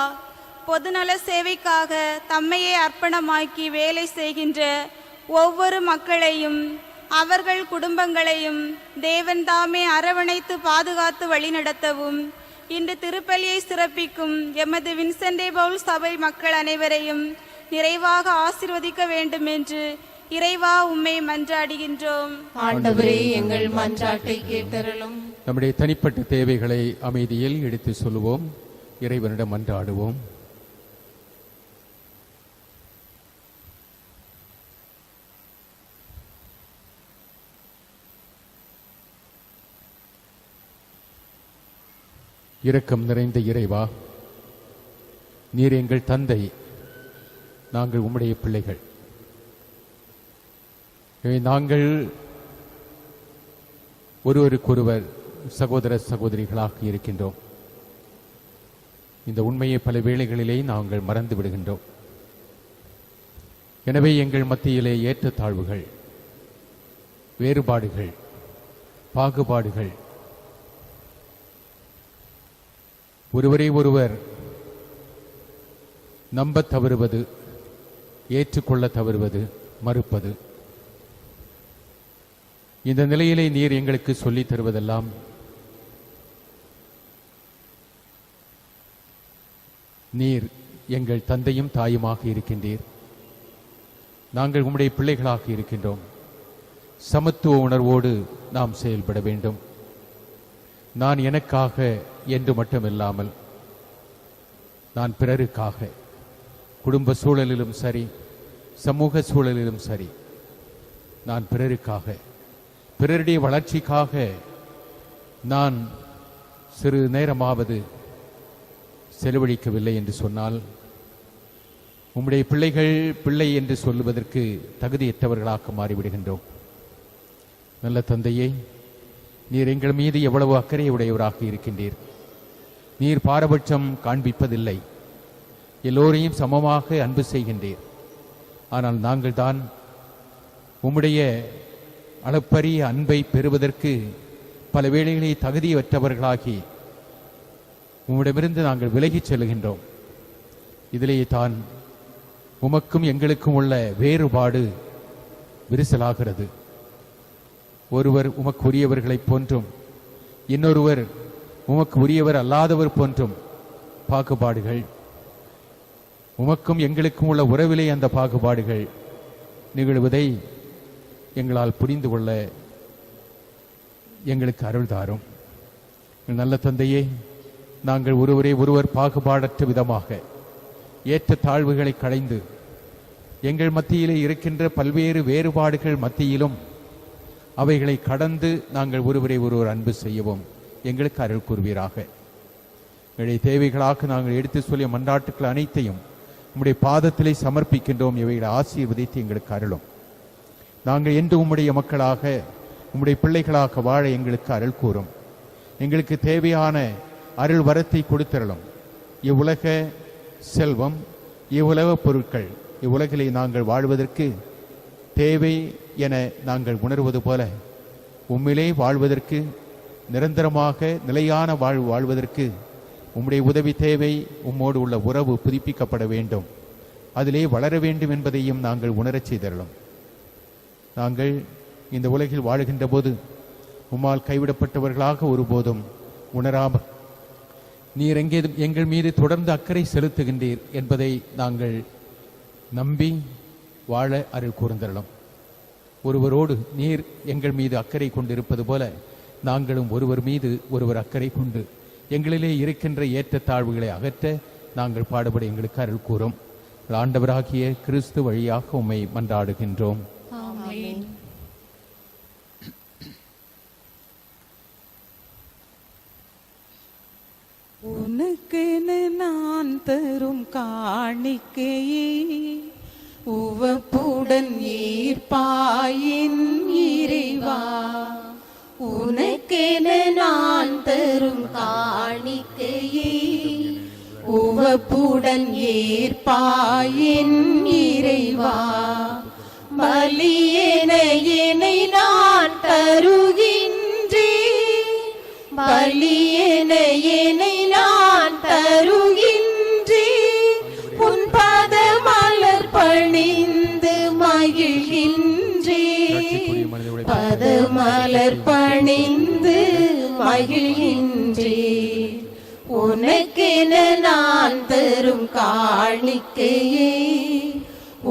பொதுநல சேவைக்காக தம்மையே அர்ப்பணமாக்கி வேலை செய்கின்ற ஒவ்வொரு மக்களையும் அவர்கள் குடும்பங்களையும் தேவன் தாமே அரவணைத்து பாதுகாத்து வழிநடத்தவும், இன்று திருப்பலியை சிறப்பிக்கும் எமது வின்சென்ட் பவுல் சபை மக்கள் அனைவரையும் நிறைவாக ஆசீர்வதிக்க வேண்டும் என்று இறைவா உம்மை மன்றாடுகின்றோம். ஆண்டவரே, எங்கள் மன்றாட்டை கேட்டருளும். நம்முடைய தனிப்பட்ட தேவைகளை அமைதியில் எடுத்து சொல்லுவோம், இறைவனிடம் மன்றாடுவோம். இரக்கம் நிறைந்த இறைவா, நீர் எங்கள் தந்தை, நாங்கள் உம்முடைய பிள்ளைகள். நாங்கள் ஒருவருக்கொருவர் சகோதர சகோதரிகளாக இருக்கின்றோம். இந்த உண்மையை பல வேளைகளிலே நாங்கள் மறந்து விடுகின்றோம். எனவே எங்கள் மத்தியிலே ஏற்றத்தாழ்வுகள், வேறுபாடுகள், பாகுபாடுகள், ஒருவரை ஒருவர் நம்ப தவறுவது, ஏற்றுக்கொள்ள தவறுவது, மறுப்பது, இந்த நிலையிலே நீர் எங்களுக்கு சொல்லித் தருவதெல்லாம் நீர் எங்கள் தந்தையும் தாயுமாக இருக்கின்றீர். நாங்கள் உம்முடைய பிள்ளைகளாக இருக்கின்றோம். சமத்துவ உணர்வோடு நாம் செயல்பட வேண்டும். நான் எனக்காக என்று மட்டுமில்லாமல் நான் பிறருக்காக, குடும்ப சூழலிலும் சரி, சமூக சூழலிலும் சரி, நான் பிறருக்காக, பிறருடைய வளர்ச்சிக்காக நான் சிறு நேரமாவது செலவழிக்கவில்லை என்று சொன்னால் உம்முடைய பிள்ளைகள் பிள்ளை என்று சொல்லுவதற்கு தகுதியற்றவர்களாக மாறிவிடுகின்றோம். நல்ல தந்தையே, நீர் எங்கள் மீது எவ்வளவு அக்கறை உடையவராக இருக்கின்றீர். நீர் பாரபட்சம் காண்பிப்பதில்லை. எல்லோரையும் சமமாக அன்பு செய்கின்றீர். ஆனால் நாங்கள் தான் உம்முடைய அளப்பரிய அன்பை பெறுவதற்கு பல வேளைகளில் தகுதியற்றவர்களாகி உம்மிடமிருந்து நாங்கள் விலகிச் செல்கின்றோம். இதிலேயே தான் உமக்கும் எங்களுக்கும் உள்ள வேறுபாடு விரிசலாகிறது. ஒருவர் உமக்கு உரியவர்களைப் போன்றும் இன்னொருவர் உமக்கு உரியவர் அல்லாதவர் போன்றும் பாகுபாடுகள், உமக்கும் எங்களுக்கும் உள்ள உறவிலே அந்த பாகுபாடுகள் நிகழ்வதை எங்களால் புரிந்து கொள்ள எங்களுக்கு அருள் தாரும். நல்ல தந்தையே, நாங்கள் ஒருவரை ஒருவர் பாகுபாடற்ற விதமாக ஏற்ற தாழ்வுகளை களைந்து எங்கள் மத்தியிலே இருக்கின்ற பல்வேறு வேறுபாடுகள் மத்தியிலும் அவைகளை கடந்து நாங்கள் ஒருவரை ஒருவர் அன்பு செய்யவும் எங்களுக்கு அருள் கூறுவீராக. எங்களுடைய தேவைகளாக நாங்கள் எடுத்து சொல்லிய மன்றாட்டுக்கள் அனைத்தையும் உம்முடைய பாதத்திலே சமர்ப்பிக்கின்றோம். இவைகளை ஆசீர்வதித்து எங்களுக்கு அருளும். நாங்கள் என்று உம்முடைய மக்களாக, உம்முடைய பிள்ளைகளாக வாழ எங்களுக்கு அருள் கூறும். எங்களுக்கு தேவையான அருள் வரத்தை கொடுத்தருளும். இவ்வுலக செல்வம், இவ்வுலக பொருட்கள் இவ்வுலகிலே நாங்கள் வாழ்வதற்கு தேவை என நாங்கள் உணர்வது போல உம்மிலே வாழ்வதற்கு, நிரந்தரமாக நிலையான வாழ்வதற்கு உம்முடைய உதவி தேவை. உம்மோடு உள்ள உறவு புதுப்பிக்கப்பட வேண்டும், அதிலே வளர வேண்டும் என்பதையும் நாங்கள் உணரச் செய்தருளும். நாங்கள் இந்த உலகில் வாழுகின்ற போது உம்மால் கைவிடப்பட்டவர்களாக ஒருபோதும் உணராமல் நீர் எங்கள் மீது தொடர்ந்து அக்கறை செலுத்துகின்றீர் என்பதை நாங்கள் நம்பி வாழ அருள் கூர்ந்தருளும். ஒருவரோடு நீர் எங்கள் மீது அக்கறை கொண்டிருப்பது போல நாங்களும் ஒருவர் மீது ஒருவர் அக்கறை கொண்டு எங்களிலே இருக்கின்ற ஏற்றத்தாழ்வுகளை அகற்ற நாங்கள் பாடுபட எங்களுக்கு அருள் கூறும். ஆண்டவராகிய கிறிஸ்து வழியாக உம்மை மன்றாடுகின்றோம். ஆமென். உனக்கென நான் தரும் காணிக்கையே உவப்புடன் ஈர்ப்பாயின் இறைவா. உனக்கென நான் தரும் காணிக்கையே உவப்புடன் ஏற்பாயின் இறைவா. பலியென என்னை நான் தருகின்றேன், பலியென என்னை நான் தருகின்றேன். உன் பாத மலர் பணிந்து மகிழ்கின்றேன், பதமலர் பணிந்து மகிழ்கின்றேன். உனக்கென நான் தரும் காணிக்கையே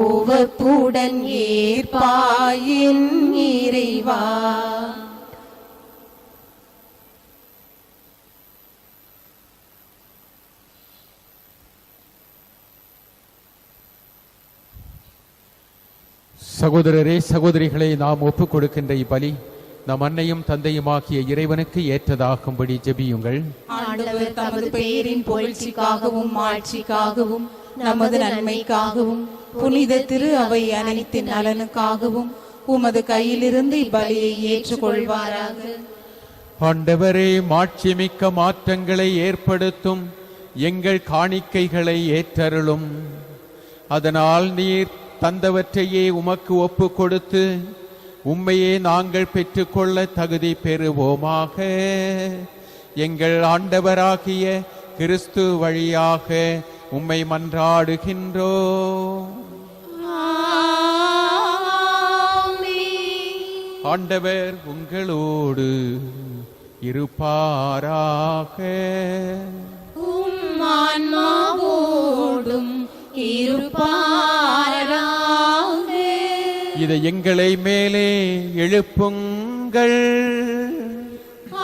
உவப்புடன் ஏற்பாயின் இறைவா. சகோதரரே, சகோதரிகளை, நாம் ஒப்புக் கொடுக்கின்ற இப்பலி நம் அன்னையும் தந்தையுமாகிய இறைவனுக்கு ஏற்றதாகும்படி ஜெபியுங்கள். ஆண்டவர் தமது பெயரின் புகழ்ச்சிக்காகவும் ஆட்சிக்காகவும் நமது நன்மைக்காகவும் புனித திரு அவை அனைத்தின் நலனுக்காகவும் உமது கையிலிருந்து இப்பலியை ஏற்றுக்கொள்வாராக. ஆண்டவரே, மாட்சிமிக்க மாற்றங்களை ஏற்படுத்தும் எங்கள் காணிக்கைகளை ஏற்றருளும். அதனால் நீர் தந்தவற்றையே உமக்கு ஒப்பு கொடுத்து உம்மையே நாங்கள் பெற்றுக்கொள்ள தகுதி பெறுவோமாக. எங்கள் ஆண்டவராகிய கிறிஸ்து வழியாக உம்மை மன்றாடுகின்றோம். ஆண்டவர் உங்களோடு இருப்பாராக. உம் ஆன்மாவோடும் இதை எங்களை மேலே எழுப்புங்கள்.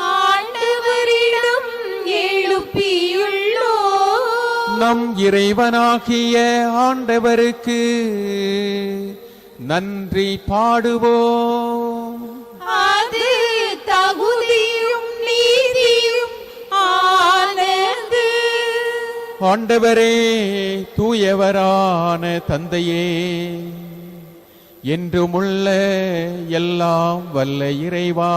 ஆண்டவரிடம் எழுப்பியுள்ளோ நம் இறைவனாகிய ஆண்டவருக்கு நன்றி பாடுவோம். அது தகுதியும் நீதியும் ஆனது. ஆண்டவரே, தூயவரான தந்தையே, என்றுமுள்ள எல்லாம் வல்ல இறைவா,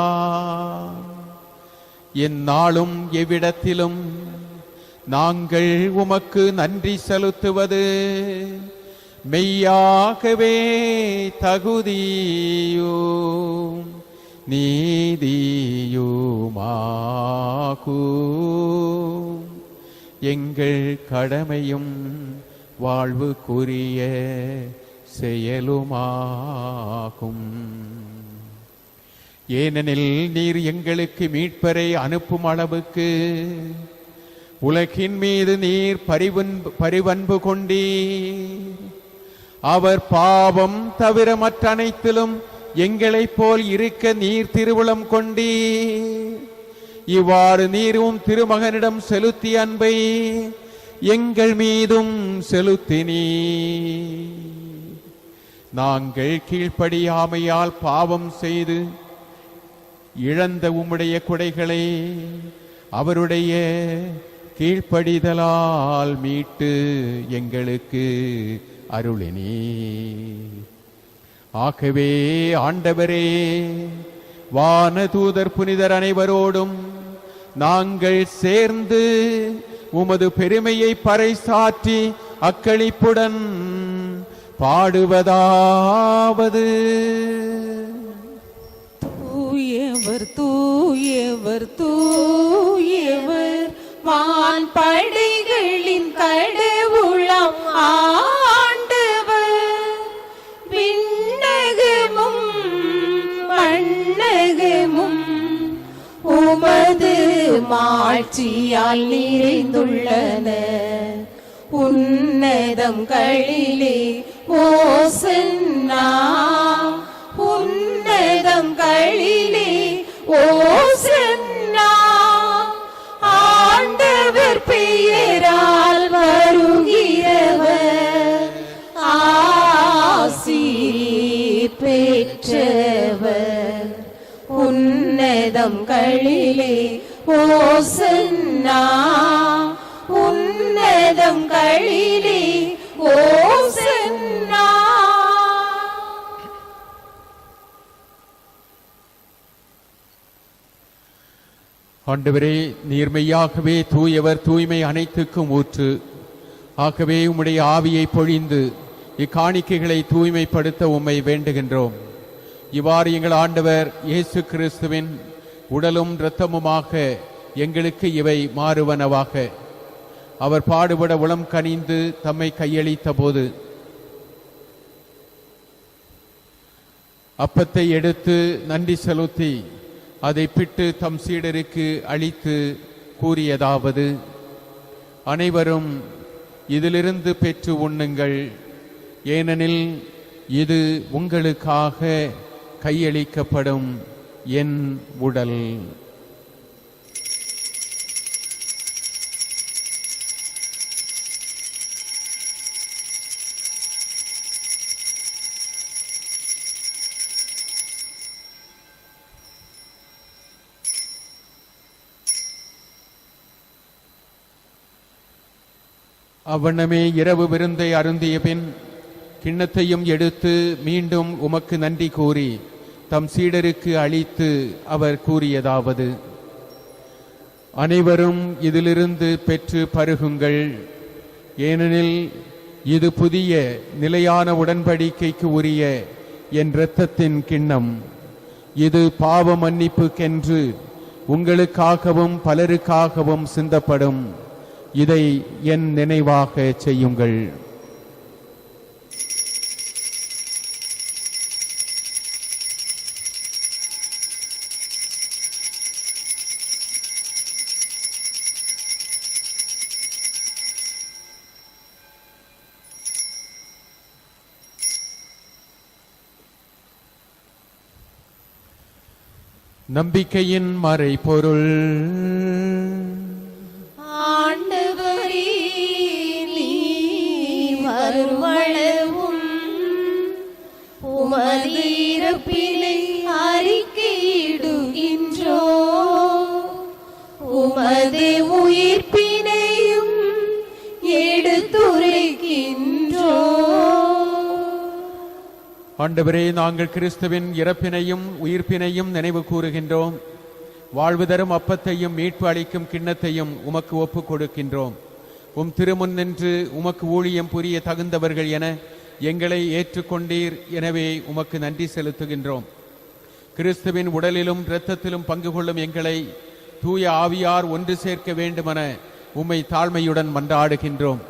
எந்நாளும் எவ்விடத்திலும் நாங்கள் உமக்கு நன்றி செலுத்துவது மெய்யாகவே தகுதியும் நீதியுமாகும். எங்கள் கடமையும் வாழ்வுக்குரிய செயலுமாகும். ஏனெனில் நீர் எங்களுக்கு மீட்பரை அனுப்பும் அளவுக்கு உலகின் மீது நீர் பரிவன்பு கொண்டீர். அவர் பாவம் தவிர மற்ற அனைத்திலும் எங்களைப் போல் இருக்க நீர் திருவுளம் கொண்டீர். இவ்வாறு நீரும் திருமகனிடம் செலுத்திய அன்பை எங்கள் மீதும் செலுத்தினீர். நாங்கள் கீழ்ப்படியாமையால் பாவம் செய்து இழந்த உம்முடைய கொடைகளை அவருடைய கீழ்ப்படிதலால் மீட்டு எங்களுக்கு அருளினீர். ஆகவே ஆண்டவரே, வானதூதர் புனிதர் அனைவரோடும் நாங்கள் சேர்ந்து உமது பெருமையை பறைசாற்றி அக்களிப்புடன் பாடுவதாவது: தூயவர் தூயவர் தூயவர் வான் படைகளின் கடவுளாம் ஆண்டவர். விண்ணகமும் மண்ணகமும் உமது மாட்சியால் நிறைந்துள்ளன. உன்னதங்களிலே ஓசன்னா, உன்னதங்களிலே ஓசன்னா. ஆண்டவர் பெயரால் வருகிறவர் ஆசி பெற்றவர். உன்னதங்களிலே ஓசன்னா, உன்னதங்களிலே ஓசன்னா. ஆண்டவரே, நீர்மையாகவே தூயவர், தூய்மை அனைத்துக்கும் ஊற்று. ஆகவே உம்முடைய ஆவியை பொழிந்து இக்காணிக்கைகளை தூய்மைப்படுத்த உம்மை வேண்டுகின்றோம். இவ்வாறு எங்கள் ஆண்டவர் இயேசு கிறிஸ்துவின் உடலும் இரத்தமுமாக எங்களுக்கு இவை மாறுவனவாக. அவர் பாடுபட உளம் கனிந்து தம்மை கையளித்த போது அப்பத்தை எடுத்து நன்றி செலுத்தி அதை பிட்டு தம் சீடருக்கு அளித்து கூறியதாவது: அனைவரும் இதிலிருந்து பெற்று உண்ணுங்கள், ஏனெனில் இது உங்களுக்காக கையளிக்கப்படும் என் உடல். அவ்வண்ணமே இரவு விருந்தை அருந்திய பின் கிண்ணத்தையும் எடுத்து மீண்டும் உமக்கு நன்றி கூறி தம் சீடருக்கு அளித்து அவர் கூறியதாவது: அனைவரும் இதிலிருந்து பெற்று பருகுங்கள், ஏனெனில் இது புதிய நிலையான உடன்படிக்கைக்கு உரிய என் இரத்தத்தின் கிண்ணம். இது பாவ மன்னிப்புக்கென்று உங்களுக்காகவும் பலருக்காகவும் சிந்தப்படும். இதை என் நினைவாக செய்யுங்கள். நம்பிக்கையின் மறைபொருள். ஆண்டவரே, நீர் வருமளவும் உமது இறப்பினை அறிக்கையிடுகின்றோ, உமது உயிர்ப்பினையும் எடுத்துரைக்கின்றோ. ஆண்டவரே, நாங்கள் கிறிஸ்துவின் இறப்பினையும் உயிர்ப்பினையும் நினைவு கூறுகின்றோம். வாழ்வு தரும் அப்பத்தையும் மீட்பு அளிக்கும் கிண்ணத்தையும் உமக்கு ஒப்புக் கொடுக்கின்றோம். உம் திருமுன் நின்று உமக்கு ஊழியம் புரிய தகுந்தவர்கள் என எங்களை ஏற்றுக்கொண்டீர். எனவே உமக்கு நன்றி செலுத்துகின்றோம். கிறிஸ்துவின் உடலிலும் இரத்தத்திலும் பங்கு கொள்ளும் எங்களை தூய ஆவியார் ஒன்று சேர்க்க வேண்டுமென உம்மை தாழ்மையுடன் மன்றாடுகின்றோம்.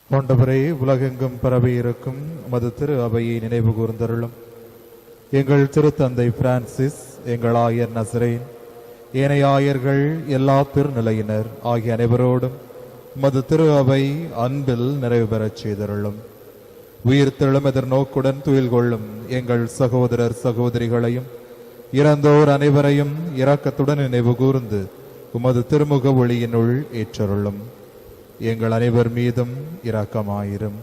ஆண்டவரே, உலகெங்கும் பரவி இருக்கும் உமது திரு அவையை நினைவு கூர்ந்தருளும். எங்கள் திருத்தந்தை பிரான்சிஸ், எங்கள் ஆயர் நசரேன், ஏனைய ஆயர்கள், எல்லா திருநிலையினர் ஆகிய அனைவரோடும் உமது திரு அவை அன்பில் நிறைவு பெறச் செய்தருளும். உயிர்த்தெழும் எதிர்நோக்குடன் துயில் கொள்ளும் எங்கள் சகோதரர் சகோதரிகளையும் இறந்தோர் அனைவரையும் இரக்கத்துடன் நினைவு கூர்ந்து உமது திருமுக ஒளியினுள் ஏற்றருளும். எங்கள் அனைவர் மீதும் இரக்கமாயிரும்.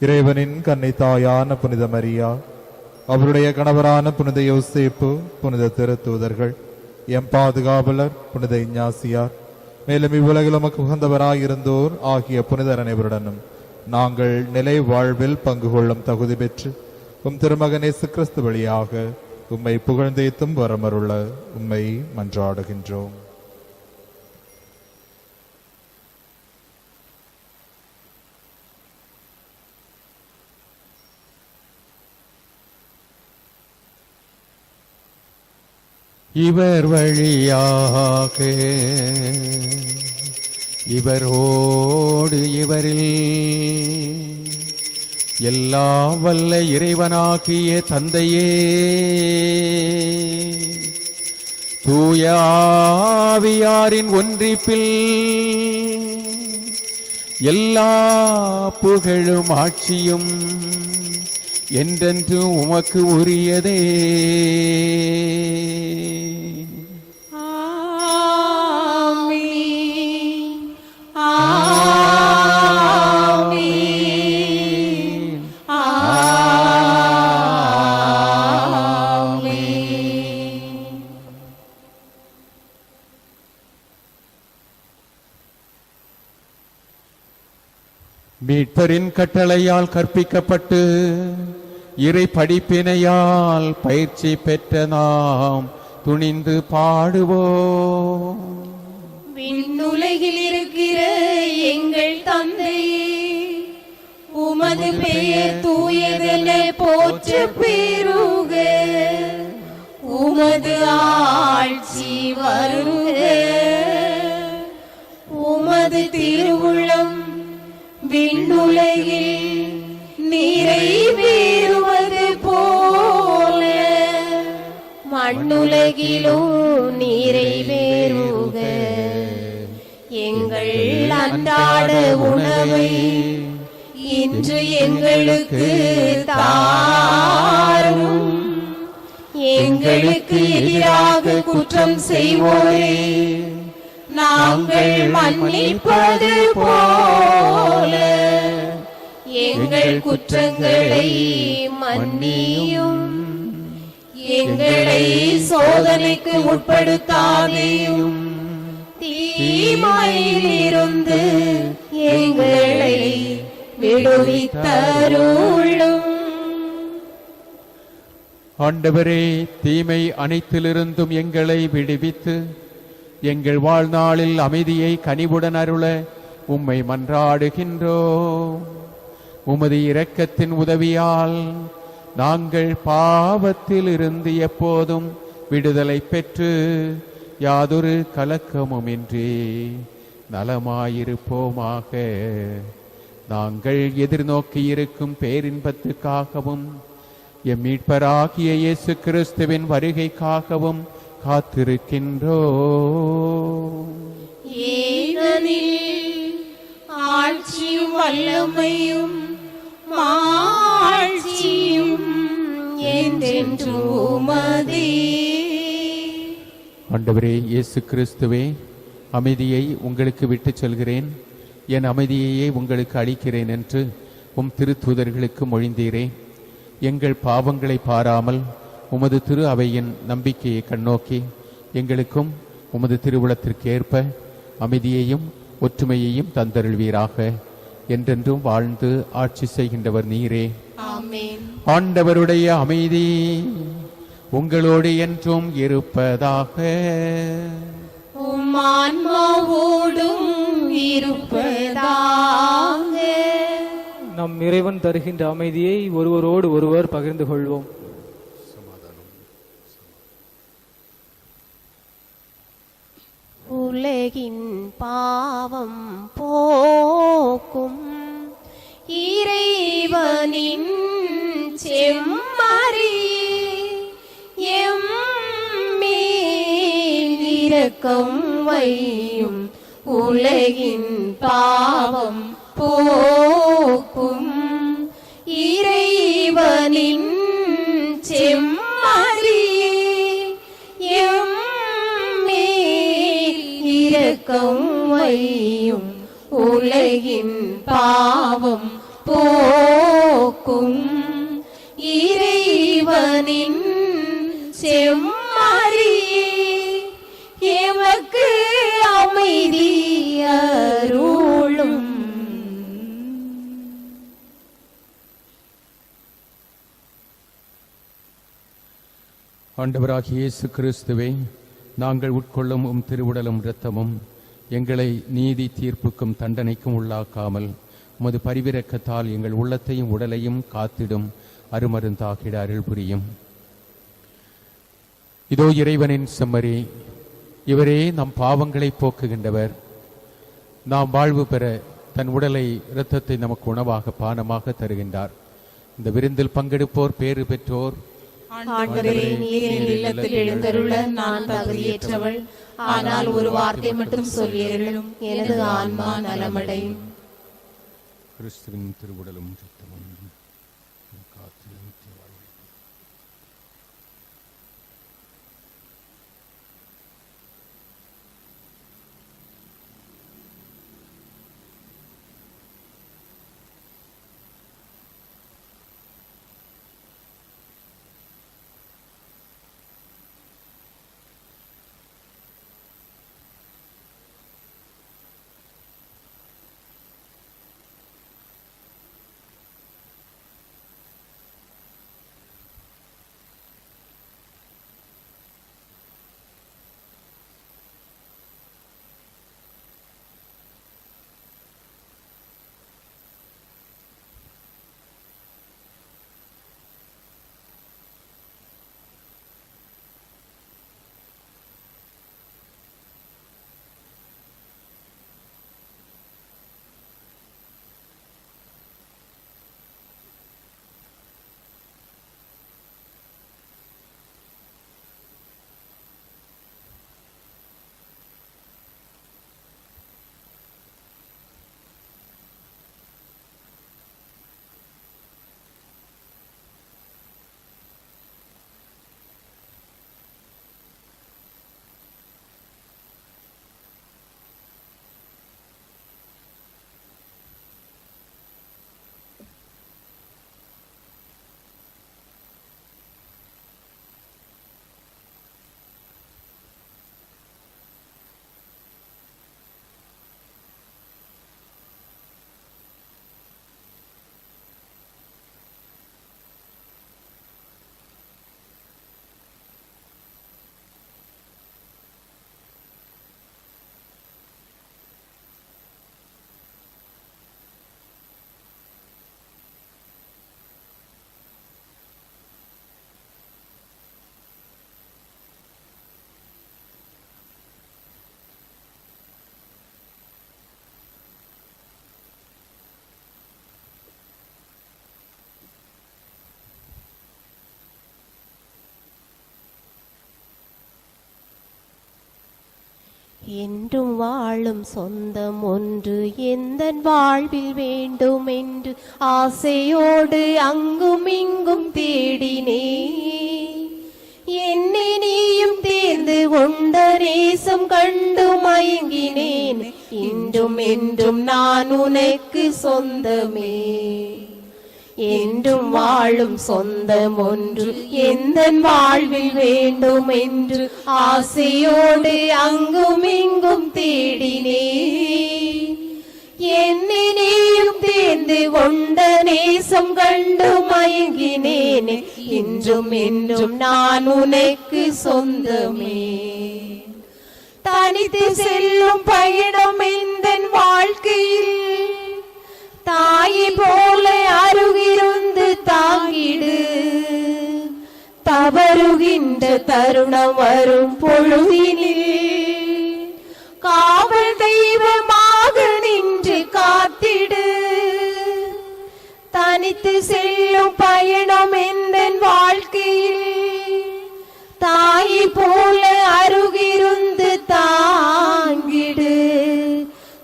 இறைவனின் கன்னை தாயான புனித மரியா, அவருடைய கணவரான புனித யோசேப்பு, புனித திருத்தூதர்கள், எம் பாதுகாவலர் புனித இஞ்ஞாசியார், மேலும் இவ்வுலகில் உமக்கு உகந்தவராயிருந்தோர் ஆகிய புனிதர் அனைவருடனும் நாங்கள் நிலை வாழ்வில் பங்கு கொள்ளும் தகுதி பெற்று உம் திருமகன் இயேசு கிறிஸ்து வழியாக உம்மை புகழ்ந்தேத்தும் வரமருள உம்மை மன்றாடுகின்றோம். இவர் வழியாக இவரோடு இவரில் எல்லாம் வல்ல இறைவனாகிய தந்தையே, தூய ஆவியாரின் ஒன்றிப்பில் எல்லா புகழும் ஆட்சியும் என்றென்று உமக்கு உரியதே. மீட்பரின் கட்டளையால் கற்பிக்கப்பட்டு இறை படிப்பினையால் பயிற்சி பெற்ற நாம் துணிந்து பாடுவோம். விண்ணுலகில் இருக்கிற எங்கள் தந்தையே, உமது பெயர் தூயதென போற்ற பெறுக. உமது ஆட்சி வருக. உமது திருவுள்ளம் விண்ணுலகில் நிறைவேறுவது போல மண்ணுலகிலும் நிறைவேறுக. எங்கள் அன்றாட உணவை இன்று எங்களுக்கு தாரும். எங்களுக்கு எதிராக குற்றம் செய்வோரே நாங்கள் மன்னிப்பது போல எங்கள் குற்றங்களை மன்னியும். எங்களை சோதனைக்கு உட்படுத்தாதேயும், தீமையிலிருந்து எங்களை விடுவித்தருளும். ஆண்டவரே, தீமை அனைத்திலிருந்தும் எங்களை விடுவித்து எங்கள் வாழ்நாளில் அமைதியை கனிவுடன் அருள உம்மை மன்றாடுகின்றோம். உமது இரக்கத்தின் உதவியால் நாங்கள் பாவத்தில் இருந்து எப்போதும் விடுதலை பெற்று யாதொரு கலக்கமுமின்றி நலமாயிருப்போமாக. நாங்கள் எதிர்நோக்கி இருக்கும் பேரின்பத்துக்காகவும் எம் மீட்பராகிய இயேசு கிறிஸ்துவின் வருகைக்காகவும் காத்திருக்கின்றோம். ஏனெனில் ஆட்சியும் வல்லமையும் ஆட்சியும் என்றென்றும் உமதே. ஆண்டவரே இயேசு கிறிஸ்துவே, அமைதியை உங்களுக்கு விட்டுச் செல்கிறேன், என் அமைதியையே உங்களுக்கு அளிக்கிறேன் என்று உம் திருத்தூதர்களுக்கு மொழிந்தீரே. எங்கள் பாவங்களை பாராமல் உமது திரு அவையின் நம்பிக்கையை கண்ணோக்கி எங்களுக்கும் உமது திருவுளத்திற்கேற்ப அமைதியையும் ஒற்றுமையையும் தந்தருள்வீராக. என்றென்றும் வாழ்ந்து ஆட்சி செய்கின்றவர் நீரே. ஆமென். ஆண்டவருடைய அமைதி உங்களோடு என்றும் இருப்பதாக. உம் ஆன்மாவோடும் இருப்பதாக. நம் இறைவன் தருகின்ற அமைதியை ஒருவரோடு ஒருவர் பகிர்ந்து கொள்வோம். உலகின் பாவம் போக்கும் இறைவனின் செம்மறியே, எம்மேல் இரக்கம் வையும். உலகின் பாவம் போக்கும் இறைவனின் செம்மறியே, எம்மேல் இரக்கம் வையும். உலகின் பாவம் போக்கும் இறைவனின் செம்மறியே, எமக்கு அமைதி அருளும். ஆண்டவராகிய இயேசு கிறிஸ்துவே, நாங்கள் உட்கொள்ளும் உம் திருவுடலும் இரத்தமும் எங்களை நீதி தீர்ப்புக்கும் தண்டனைக்கும் உள்ளாக்காமல் உமது பரிவிரக்கத்தால் எங்கள் உள்ளத்தையும் உடலையும் காத்திடும் அருமருந்தாகிட அருள் புரியும். இதோ இறைவனின் செம்மறி, இவரே நம் பாவங்களை போக்குகின்றவர். நாம் வாழ்வு பெற தன் உடலை இரத்தத்தை நமக்கு உணவாக பானமாக தருகின்றார். இந்த விருந்தில் பங்கெடுப்போர் பேறு பெற்றோர். ஆண்டவரே, நீர் என் இல்லத்தில் எழுந்தருள நான் தகுதியேற்றவள். ஆனால் ஒரு வார்த்தை மட்டும் சொல்லியருளும், எனது ஆன்மா நலமடையும். கிறிஸ்துவின் திருவுடலும் இரத்தமும் காத்து நித்திய வாழ்வை. என்றும் வாழும் சொந்தம் ஒன்று எந்தன் வாழ்வில் வேண்டும் என்று ஆசையோடு அங்கும் இங்கும் தேடினே. என்னை நீயும் தேர்ந்து கொண்ட நேசம் கண்டு மயங்கினேன். இன்றும் என்றும் நான் உனக்கு சொந்தமே. என்றும் வாழும் சொந்தம் ஒன்று எந்தன் வாழ்வில் வேண்டும் என்று ஆசையோடு அங்கும் இங்கும் தேடினே. என்னை நீயும் தேர்ந்து கொண்ட நேசம் கண்டு மயங்கினேன். இன்றும் என்றும் நான் உனக்கு சொந்தமே. தனித்து செல்லும் பயணம் எந்தன் வாழ்க்கையில் தாயை போல அருகிருந்து தாங்கிடு. தவறுகின்ற தருணம் வரும் பொழுதினில் காவல் தெய்வமாக நின்று காத்திடு. தனித்து செல்லும் பயணம் எந்தன் வாழ்க்கையில் தாயை போல அருகிருந்து தாங்கிடு.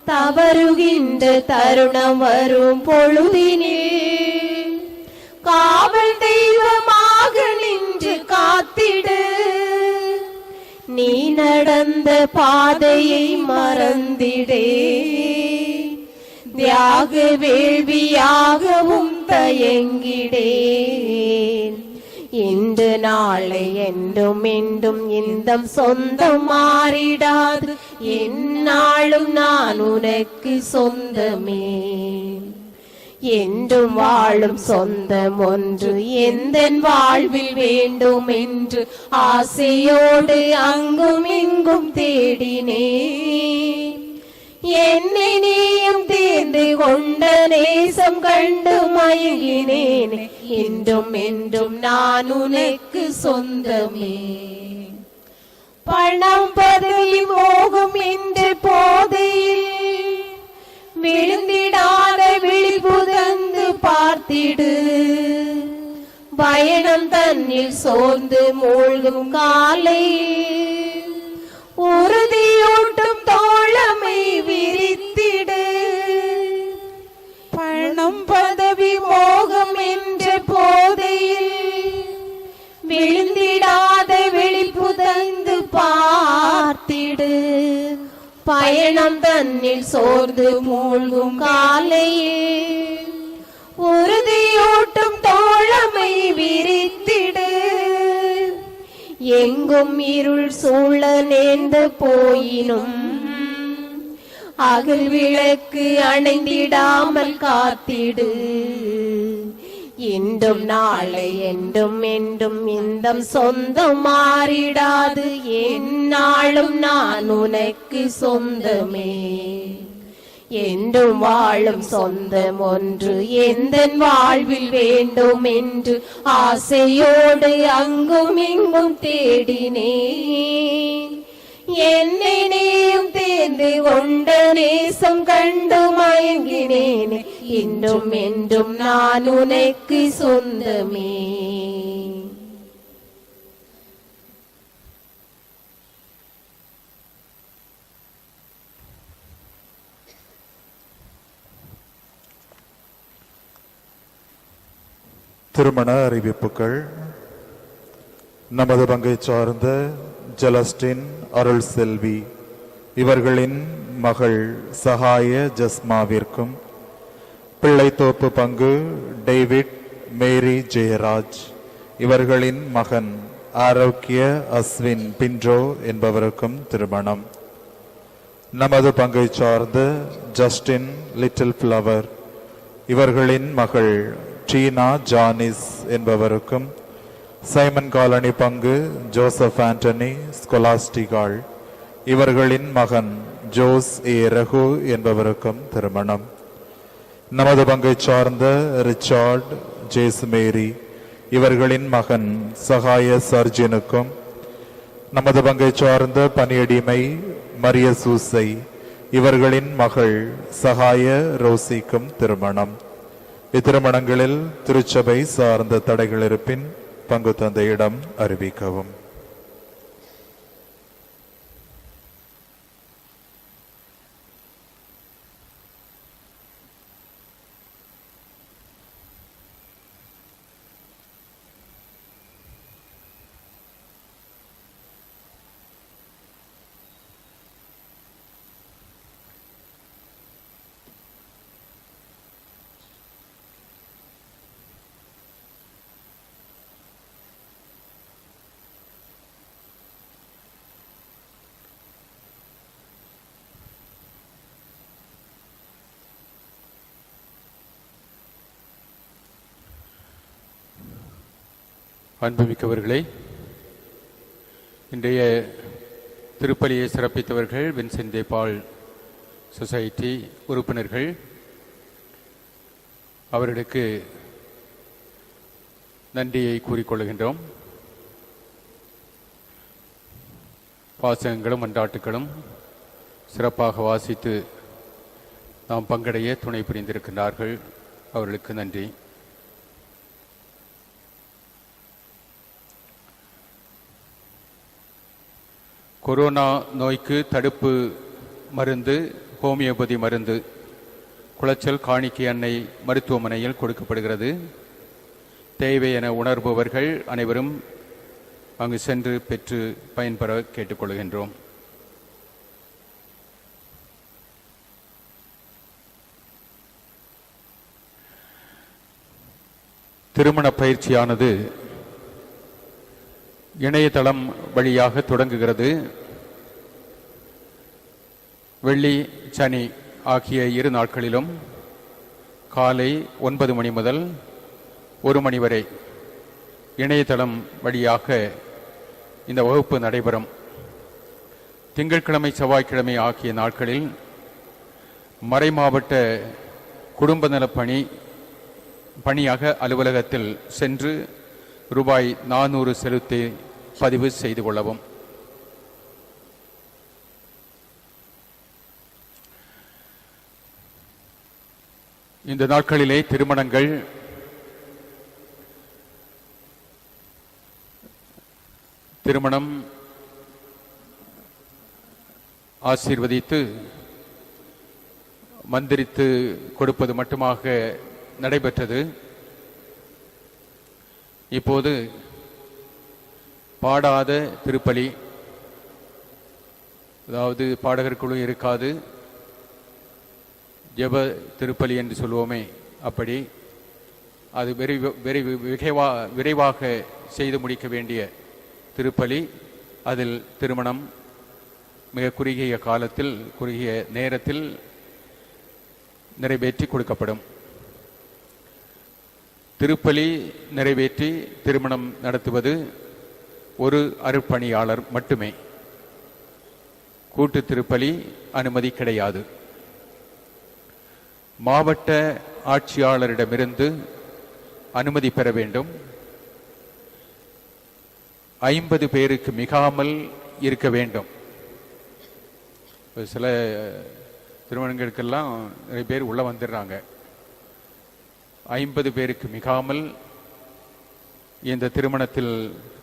தவறுகின்ற தருணம் வரும் பொழுதினில் காவல் தெய்வமாக நின்று காத்திடு. நீ நடந்த பாதையை மறந்திடே. தியாக வேள்வியாகவும் தயங்கிடேன். இன்று நாளை என்றும் என்றும் இந்தம் சொந்தம் மாறிடாது. எந்நாளும் நான் உனக்கு சொந்தமே. என்றும் வாழும் சொந்தம் ஒன்று எந்தன் வாழ்வில் வேண்டும் என்று ஆசையோடு அங்கும் இங்கும் தேடினே. என்னை நீயும் தேர்ந்து கொண்ட நேசம் கண்டு மயங்கினேன். இன்றும் என்றும் நான் உனக்கு சொந்தமே. பணம் பதவி மோகம் என்ற போதையில் விழுந்திடாத விழிப்பு தந்து பார்த்திடு. பயணம் தன்னில் சோர்ந்து மூழ்கும் காலையில் உறுதியூட்டும் தோழமை விரித்திடு. பணம் பதவி மோகம் என்ற போதையில் விழுந்திடாத விழிப்பு தந்து பார்த்திடு. பயணம் தன்னில் சோர்ந்து மூழ்கும் காலையில் உறுதியூட்டும் தோழமை விரித்திடு. எங்கும் இருள் சூழ நேர்ந்து போயினும் அகல் விளக்கு அணைந்திடாமல் காத்திடு. இன்றும் நாளை என்றும் என்றும் இந்தம் சொந்தம் மாறிடாது. எந்நாளும் நான் உனக்கு சொந்தமே. என்றும் வாழும் சொந்தம் ஒன்று எந்தன் வாழ்வில் வேண்டும் என்று ஆசையோடு அங்கும் இங்கும் தேடினேன். என்னை நீயும் தேர்ந்து கொண்ட நேசம் கண்டு மயங்கினேன். இன்றும் என்றும் நான் உனக்கு சொந்தமே. திருமண அறிவிப்புகள். நமது பங்கை சார்ந்த ஜலஸ்டின் அருள் செல்வி இவர்களின் மகள் சகாய ஜஸ்மாவிற்கும், பிள்ளைத்தோப்பு பங்கு டேவிட் மேரி ஜெயராஜ் இவர்களின் மகன் ஆரோக்கிய அஸ்வின் பின்ட்ரோ என்பவருக்கும் திருமணம். நமது பங்கை சார்ந்த ஜஸ்டின் லிட்டில் ஃப்ளவர் இவர்களின் மகள் டீனா ஜானிஸ் என்பவருக்கும், சைமன் காலனி பங்கு ஜோசப் ஆண்டனி ஸ்கொலாஸ்டிகாள் இவர்களின் மகன் ஜோஸ் ஏ ரகு என்பவருக்கும் திருமணம். நமது பங்கை சார்ந்த ரிச்சார்ட் ஜேசுமேரி இவர்களின் மகன் சகாய சர்ஜினுக்கும், நமது பங்கை சார்ந்த பணியடிமை மரிய சூசை இவர்களின் மகள் சகாய ரோசிக்கும் திருமணம். இத்திருமணங்களில் திருச்சபை சார்ந்த தடைகள் இருப்பின் பங்கு தந்தையிடம் அறிவிக்கவும். அன்புமிக்கவர்களே, இன்றைய திருப்பலியை சிறப்பித்தவர்கள் வின்சென்ட் டே பால் சொசைட்டி உறுப்பினர்கள். அவர்களுக்கு நன்றியை கூறிக்கொள்கின்றோம். வாசகங்களும் மன்றாட்டுகளும் சிறப்பாக வாசித்து நாம் பங்கடைய துணை புரிந்திருக்கின்றார்கள். அவர்களுக்கு நன்றி. கொரோனா நோய்க்கு தடுப்பு மருந்து ஹோமியோபதி மருந்து குளச்சல் காணிக்கை அன்னை மருத்துவமனையில் கொடுக்கப்படுகிறது. தேவை என உணர்பவர்கள் அனைவரும் அங்கு சென்று பெற்று பயன்பெற கேட்டுக்கொள்கின்றோம். திருமண பயிற்சியானது இணையதளம் வழியாக தொடங்குகிறது. வெள்ளி சனி ஆகிய 2 நாட்களிலும் காலை 9 மணி முதல் 1 மணி வரை இணையதளம் வழியாக இந்த வகுப்பு நடைபெறும். திங்கட்கிழமை செவ்வாய்க்கிழமை ஆகிய நாட்களில் மறைமாவட்ட குடும்ப நலப் பணியாக அலுவலகத்தில் சென்று ரூபாய் 400 செலுத்தி பதிவு செய்து கொள்ளவும். இந்த நாட்களிலே திருமணம் ஆசீர்வதித்து மந்திரித்து கொடுப்பது மட்டுமாக நடைபெற்றது. இப்போது பாடாத திருப்பலி, அதாவது பாடகர் குழு இருக்காது, ஜெப திருப்பலி என்று சொல்வோமே, அப்படி அது விரைவாக செய்து முடிக்க வேண்டிய திருப்பலி. அதில் திருமணம் மிக குறுகிய காலத்தில், குறுகிய நேரத்தில் நிறைவேற்றி கொடுக்கப்படும். திருப்பலி நிறைவேற்றி திருமணம் நடத்துவது ஒரு அருட்பணியாளர் மட்டுமே. கூட்டு திருப்பலி அனுமதி கிடையாது. மாவட்ட ஆட்சியாளரிடமிருந்து அனுமதி பெற வேண்டும். 50 பேருக்கு மிகாமல் இருக்க வேண்டும். சில திருமணங்களுக்கெல்லாம் நிறைய பேர் உள்ள வந்துடுறாங்க. 50 பேருக்கு மிகாமல் இந்த திருமணத்தில்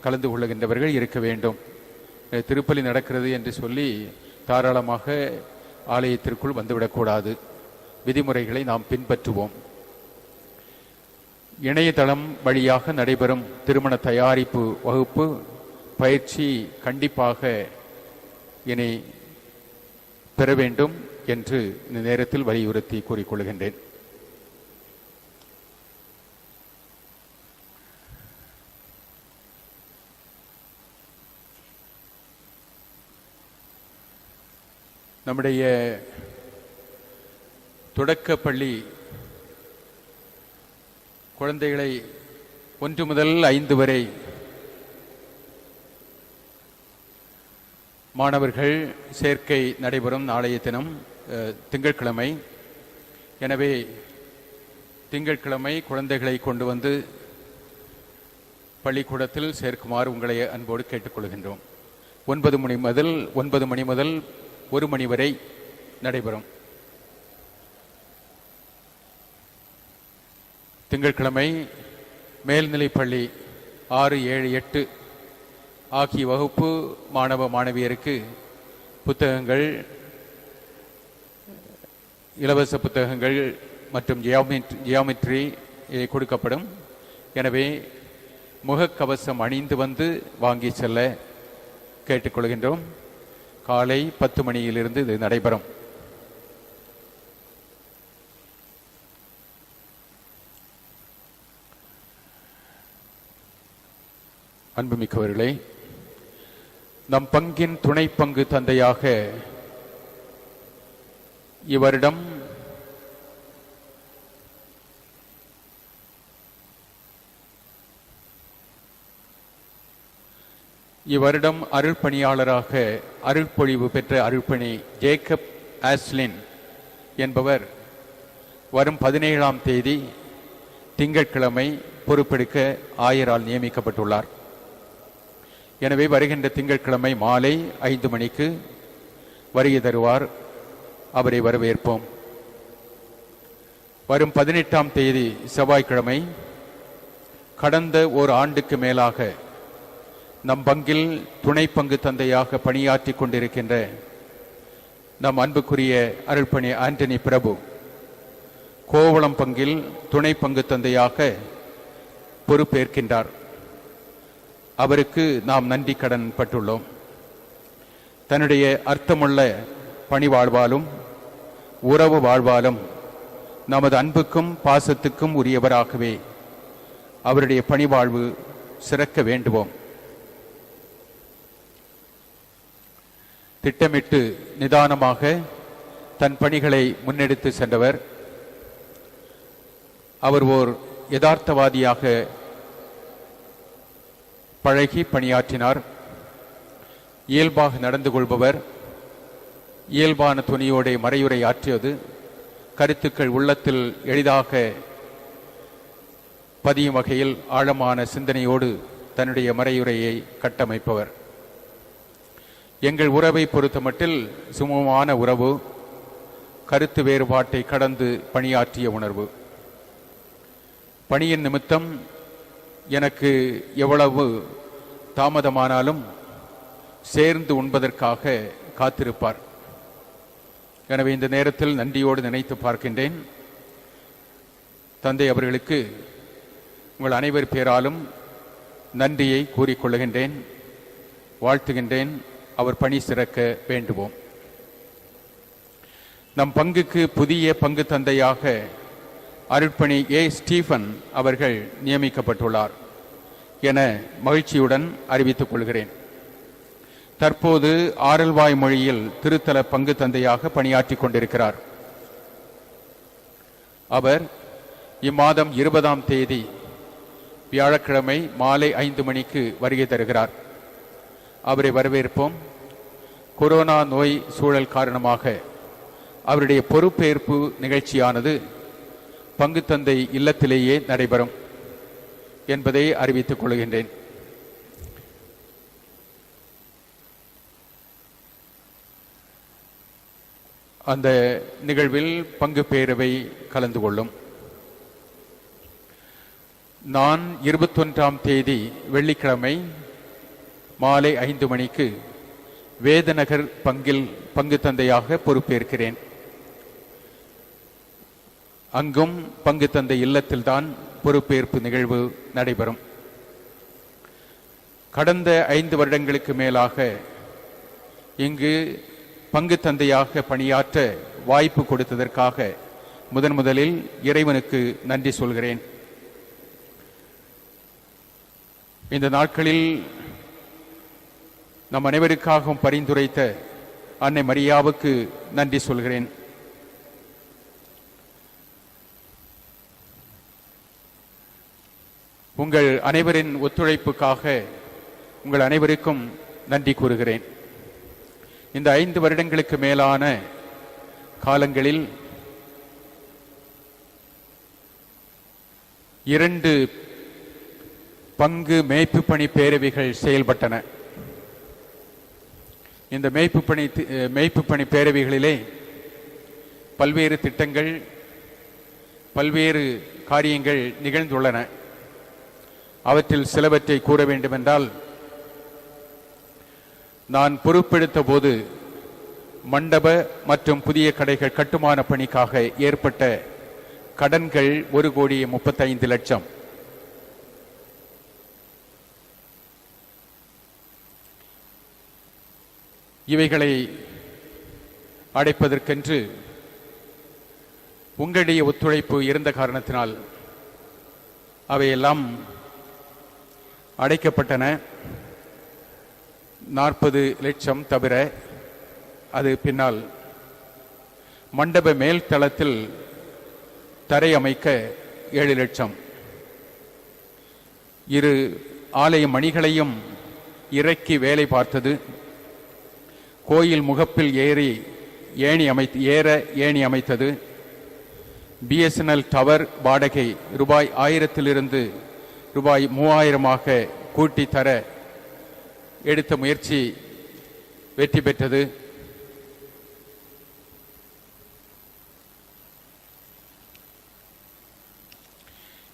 கலந்து கொள்ளுகின்றவர்கள் இருக்க வேண்டும். திருப்பலி நடக்கிறது என்று சொல்லி தாராளமாக ஆலயத்திற்குள் வந்துவிடக்கூடாது. விதிமுறைகளை நாம் பின்பற்றுவோம். இணையதளம் வழியாக நடைபெறும் திருமண தயாரிப்பு வகுப்பு பயிற்சி கண்டிப்பாக இனி பெற வேண்டும் என்று இந்த நேரத்தில் வலியுறுத்தி கூறிக்கொள்கின்றேன். நம்முடைய தொடக்கப்பள்ளி குழந்தைகளை 1 முதல் 5 வரை மாணவர்கள் சேர்க்கை நடைபெறும் நாளைய தினம் திங்கட்கிழமை. எனவே திங்கட்கிழமை குழந்தைகளை கொண்டு வந்து பள்ளிக்கூடத்தில் சேர்க்குமாறு உங்களை அன்போடு கேட்டுக்கொள்கின்றோம். 9 மணி முதல் 1 மணி வரை நடைபெறும். திங்கட்கிழமை மேல்நிலைப்பள்ளி 6, 7, 8 ஆகிய வகுப்பு மாணவ மாணவியருக்கு புத்தகங்கள், இலவச புத்தகங்கள் மற்றும் ஜியாமெட்ரி கொடுக்கப்படும். எனவே முகக்கவசம் அணிந்து வந்து வாங்கி செல்ல கேட்டுக்கொள்கின்றோம். காலை 10 மணியிலிருந்து இது நடைபெறும். அன்புமிக்கவர்களே, நம் பங்கின் துணை பங்கு தந்தையாக இவரிடம் இவ்வருடம் அருள்பணியாளராக அருள்பொழிவு பெற்ற அருள்பணி ஜேக்கப் ஆஸ்லின் என்பவர் வரும் 17ஆம் தேதி திங்கட்கிழமை பொறுப்பெடுக்க ஆயரால் நியமிக்கப்பட்டுள்ளார். எனவே வருகின்ற திங்கட்கிழமை மாலை 5 மணிக்கு வருகை தருவார். அவரை வரவேற்போம். வரும் 18ஆம் தேதி செவ்வாய்க்கிழமை கடந்த ஒரு ஆண்டுக்கு மேலாக நம் பங்கில் துணை பங்கு தந்தையாக பணியாற்றி கொண்டிருக்கின்ற நம் அன்புக்குரிய அருள்பணி ஆண்டனி பிரபு கோவளம் பங்கில் துணை பங்கு தந்தையாக பொறுப்பேற்கின்றார். அவருக்கு நாம் நன்றி கடன் பட்டுள்ளோம். தன்னுடைய அர்த்தமுள்ள பணி வாழ்வாலும் உறவு வாழ்வாலும் நமது அன்புக்கும் பாசத்துக்கும் உரியவராகவே அவருடைய பணிவாழ்வு சிறக்க வேண்டுவோம். திட்டமிட்டு நிதானமாக தன் பணிகளை முன்னெடுத்து சென்றவர். அவர் ஓர் யதார்த்தவாதியாக பழகி பணியாற்றினார். இயல்பாக நடந்து கொள்பவர். இயல்பான துணியோட மறையுரை ஆற்றியது கருத்துக்கள் உள்ளத்தில் எளிதாக பதியும் வகையில் ஆழமான சிந்தனையோடு தன்னுடைய மறையுரையை கட்டமைப்பவர். எங்கள் உறவை பொறுத்தமட்டில் சுமூகமான உறவு, கருத்து வேறுபாட்டை கடந்து பணியாற்றிய உணர்வு. பணியின் நிமித்தம் எனக்கு எவ்வளவு தாமதமானாலும் சேர்ந்து உண்பதற்காக காத்திருப்பார். எனவே இந்த நேரத்தில் நன்றியோடு நினைத்து பார்க்கின்றேன். தந்தை அவர்களுக்கு உங்கள் அனைவர் பேராலும் நன்றியை கூறிக்கொள்ளுகின்றேன், வாழ்த்துகின்றேன். அவர் பணி சிறக்க வேண்டுவோம். நம் பங்குக்கு புதிய பங்கு தந்தையாக அருட்பணி ஸ்டீஃபன் அவர்கள் நியமிக்கப்பட்டுள்ளார் என மகிழ்ச்சியுடன் அறிவித்துக் கொள்கிறேன். தற்போது ஆரல்வாய் மொழியில் திருத்தல பங்கு தந்தையாக பணியாற்றி கொண்டிருக்கிறார். அவர் இம்மாதம் 20ஆம் தேதி வியாழக்கிழமை மாலை 5 மணிக்கு வருகை தருகிறார். அவரை வரவேற்போம். கொரோனா நோய் சூழல் காரணமாக அவருடைய பொறுப்பேற்பு நிகழ்ச்சியானது பங்கு தந்தை இல்லத்திலேயே நடைபெறும் என்பதை அறிவித்துக் கொள்கின்றேன். அந்த நிகழ்வில் பங்கு பேரவை கலந்து கொள்ளும். நான் 21ஆம் தேதி வெள்ளிக்கிழமை மாலை 5 மணிக்கு வேதநகர் பங்கில் பங்கு தந்தையாக பொறுப்பேற்கிறேன். அங்கும் பங்கு தந்தை இல்லத்தில்தான் பொறுப்பேற்பு நிகழ்வு நடைபெறும். கடந்த 5 வருடங்களுக்கு மேலாக இங்கு பங்கு தந்தையாக பணியாற்ற வாய்ப்பு கொடுத்ததற்காக முதலில் இறைவனுக்கு நன்றி சொல்கிறேன். இந்த நாட்களில் நம் அனைவருக்காகவும் பரிந்துரைத்த அன்னை மரியாவுக்கு நன்றி சொல்கிறேன். உங்கள் அனைவரின் ஒத்துழைப்புக்காக உங்கள் அனைவருக்கும் நன்றி கூறுகிறேன். இந்த 5 வருடங்களுக்கு மேலான காலங்களில் 2 பங்கு மேய்ப்பு பணி பேரவைகள் செயல்பட்டன. இந்த மேய்ப்பு பணி பேரவைகளிலே பல்வேறு திட்டங்கள், பல்வேறு காரியங்கள் நிகழ்ந்துள்ளன. அவற்றில் சிலவற்றை கூற வேண்டுமென்றால், நான் பொறுப்பெடுத்த போது மண்டப மற்றும் புதிய கடைகள் கட்டுமான பணிக்காக ஏற்பட்ட கடன்கள் 1,35,00,000. இவைகளை அடைப்பதற்கென்று உங்களுடைய ஒத்துழைப்பு இருந்த காரணத்தினால் அவையெல்லாம் அடைக்கப்பட்டன. 40 லட்சம் தவிர அது பின்னால் மண்டப மேல் தளத்தில் தரை அமைக்க 7 லட்சம், 2 ஆலய மணிகளையும் இறக்கி வேலை பார்த்தது. கோயில் முகப்பில் ஏற ஏணி அமைத்தது. பிஎஸ்என்எல் டவர் வாடகை ரூபாய் 1000 ரூபாய் 3000 கூட்டி தர எடுத்த முயற்சி வெற்றி பெற்றது.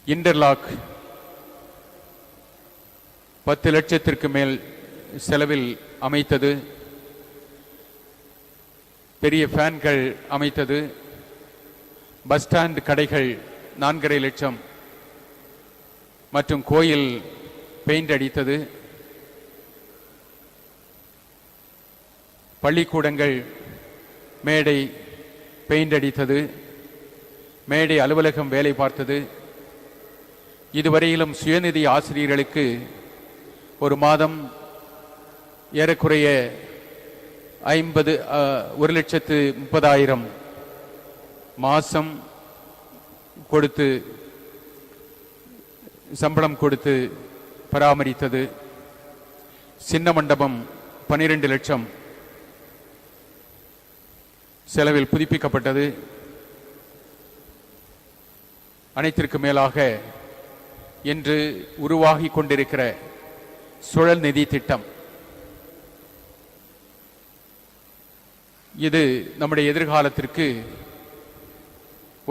இன்டர்லாக் 10 லட்சத்திற்கு மேல் செலவில் அமைத்தது. பெரிய ஃபேன்கள் அமைத்தது. பஸ் ஸ்டாண்ட் கடைகள் 4.5 லட்சம் மற்றும் கோயில் பெயிண்ட் அடித்தது. பள்ளிக்கூடங்கள் மேடை பெயிண்ட் அடித்தது. மேடை அலுவலகம் வேலை பார்த்தது. இதுவரையிலும் சுயநிதி ஆசிரியர்களுக்கு ஒரு மாதம் ஏறக்குறைய 1,30,000 மாசம் கொடுத்து சம்பளம் கொடுத்து பராமரித்தது. சின்ன மண்டபம் 12 லட்சம் செலவில் புதுப்பிக்கப்பட்டது. அனைத்திற்கு மேலாக இன்று உருவாகி கொண்டிருக்கிற சுழல் நிதி திட்டம், இது நம்முடைய எதிர்காலத்திற்கு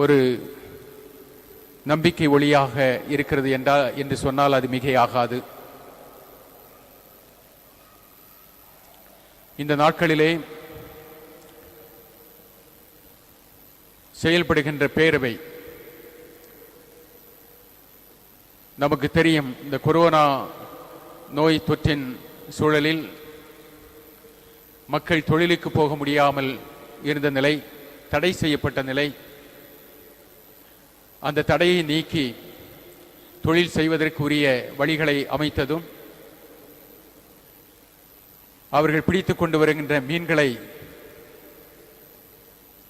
ஒரு நம்பிக்கை ஒளியாக இருக்கிறது என்று சொன்னால் அது மிகையாகாது. இந்த நாட்களிலே செயல்படுகின்ற பேரவை நமக்கு தெரியும். இந்த கொரோனா நோய் தொற்றின் சூழலில் மக்கள் தொழிலுக்கு போக முடியாமல் இருந்த நிலை, தடை செய்யப்பட்ட நிலை, அந்த தடையை நீக்கி தொழில் செய்வதற்கு உரிய வழிகளை அமைத்ததும், அவர்கள் பிடித்துக் கொண்டு வருகின்ற மீன்களை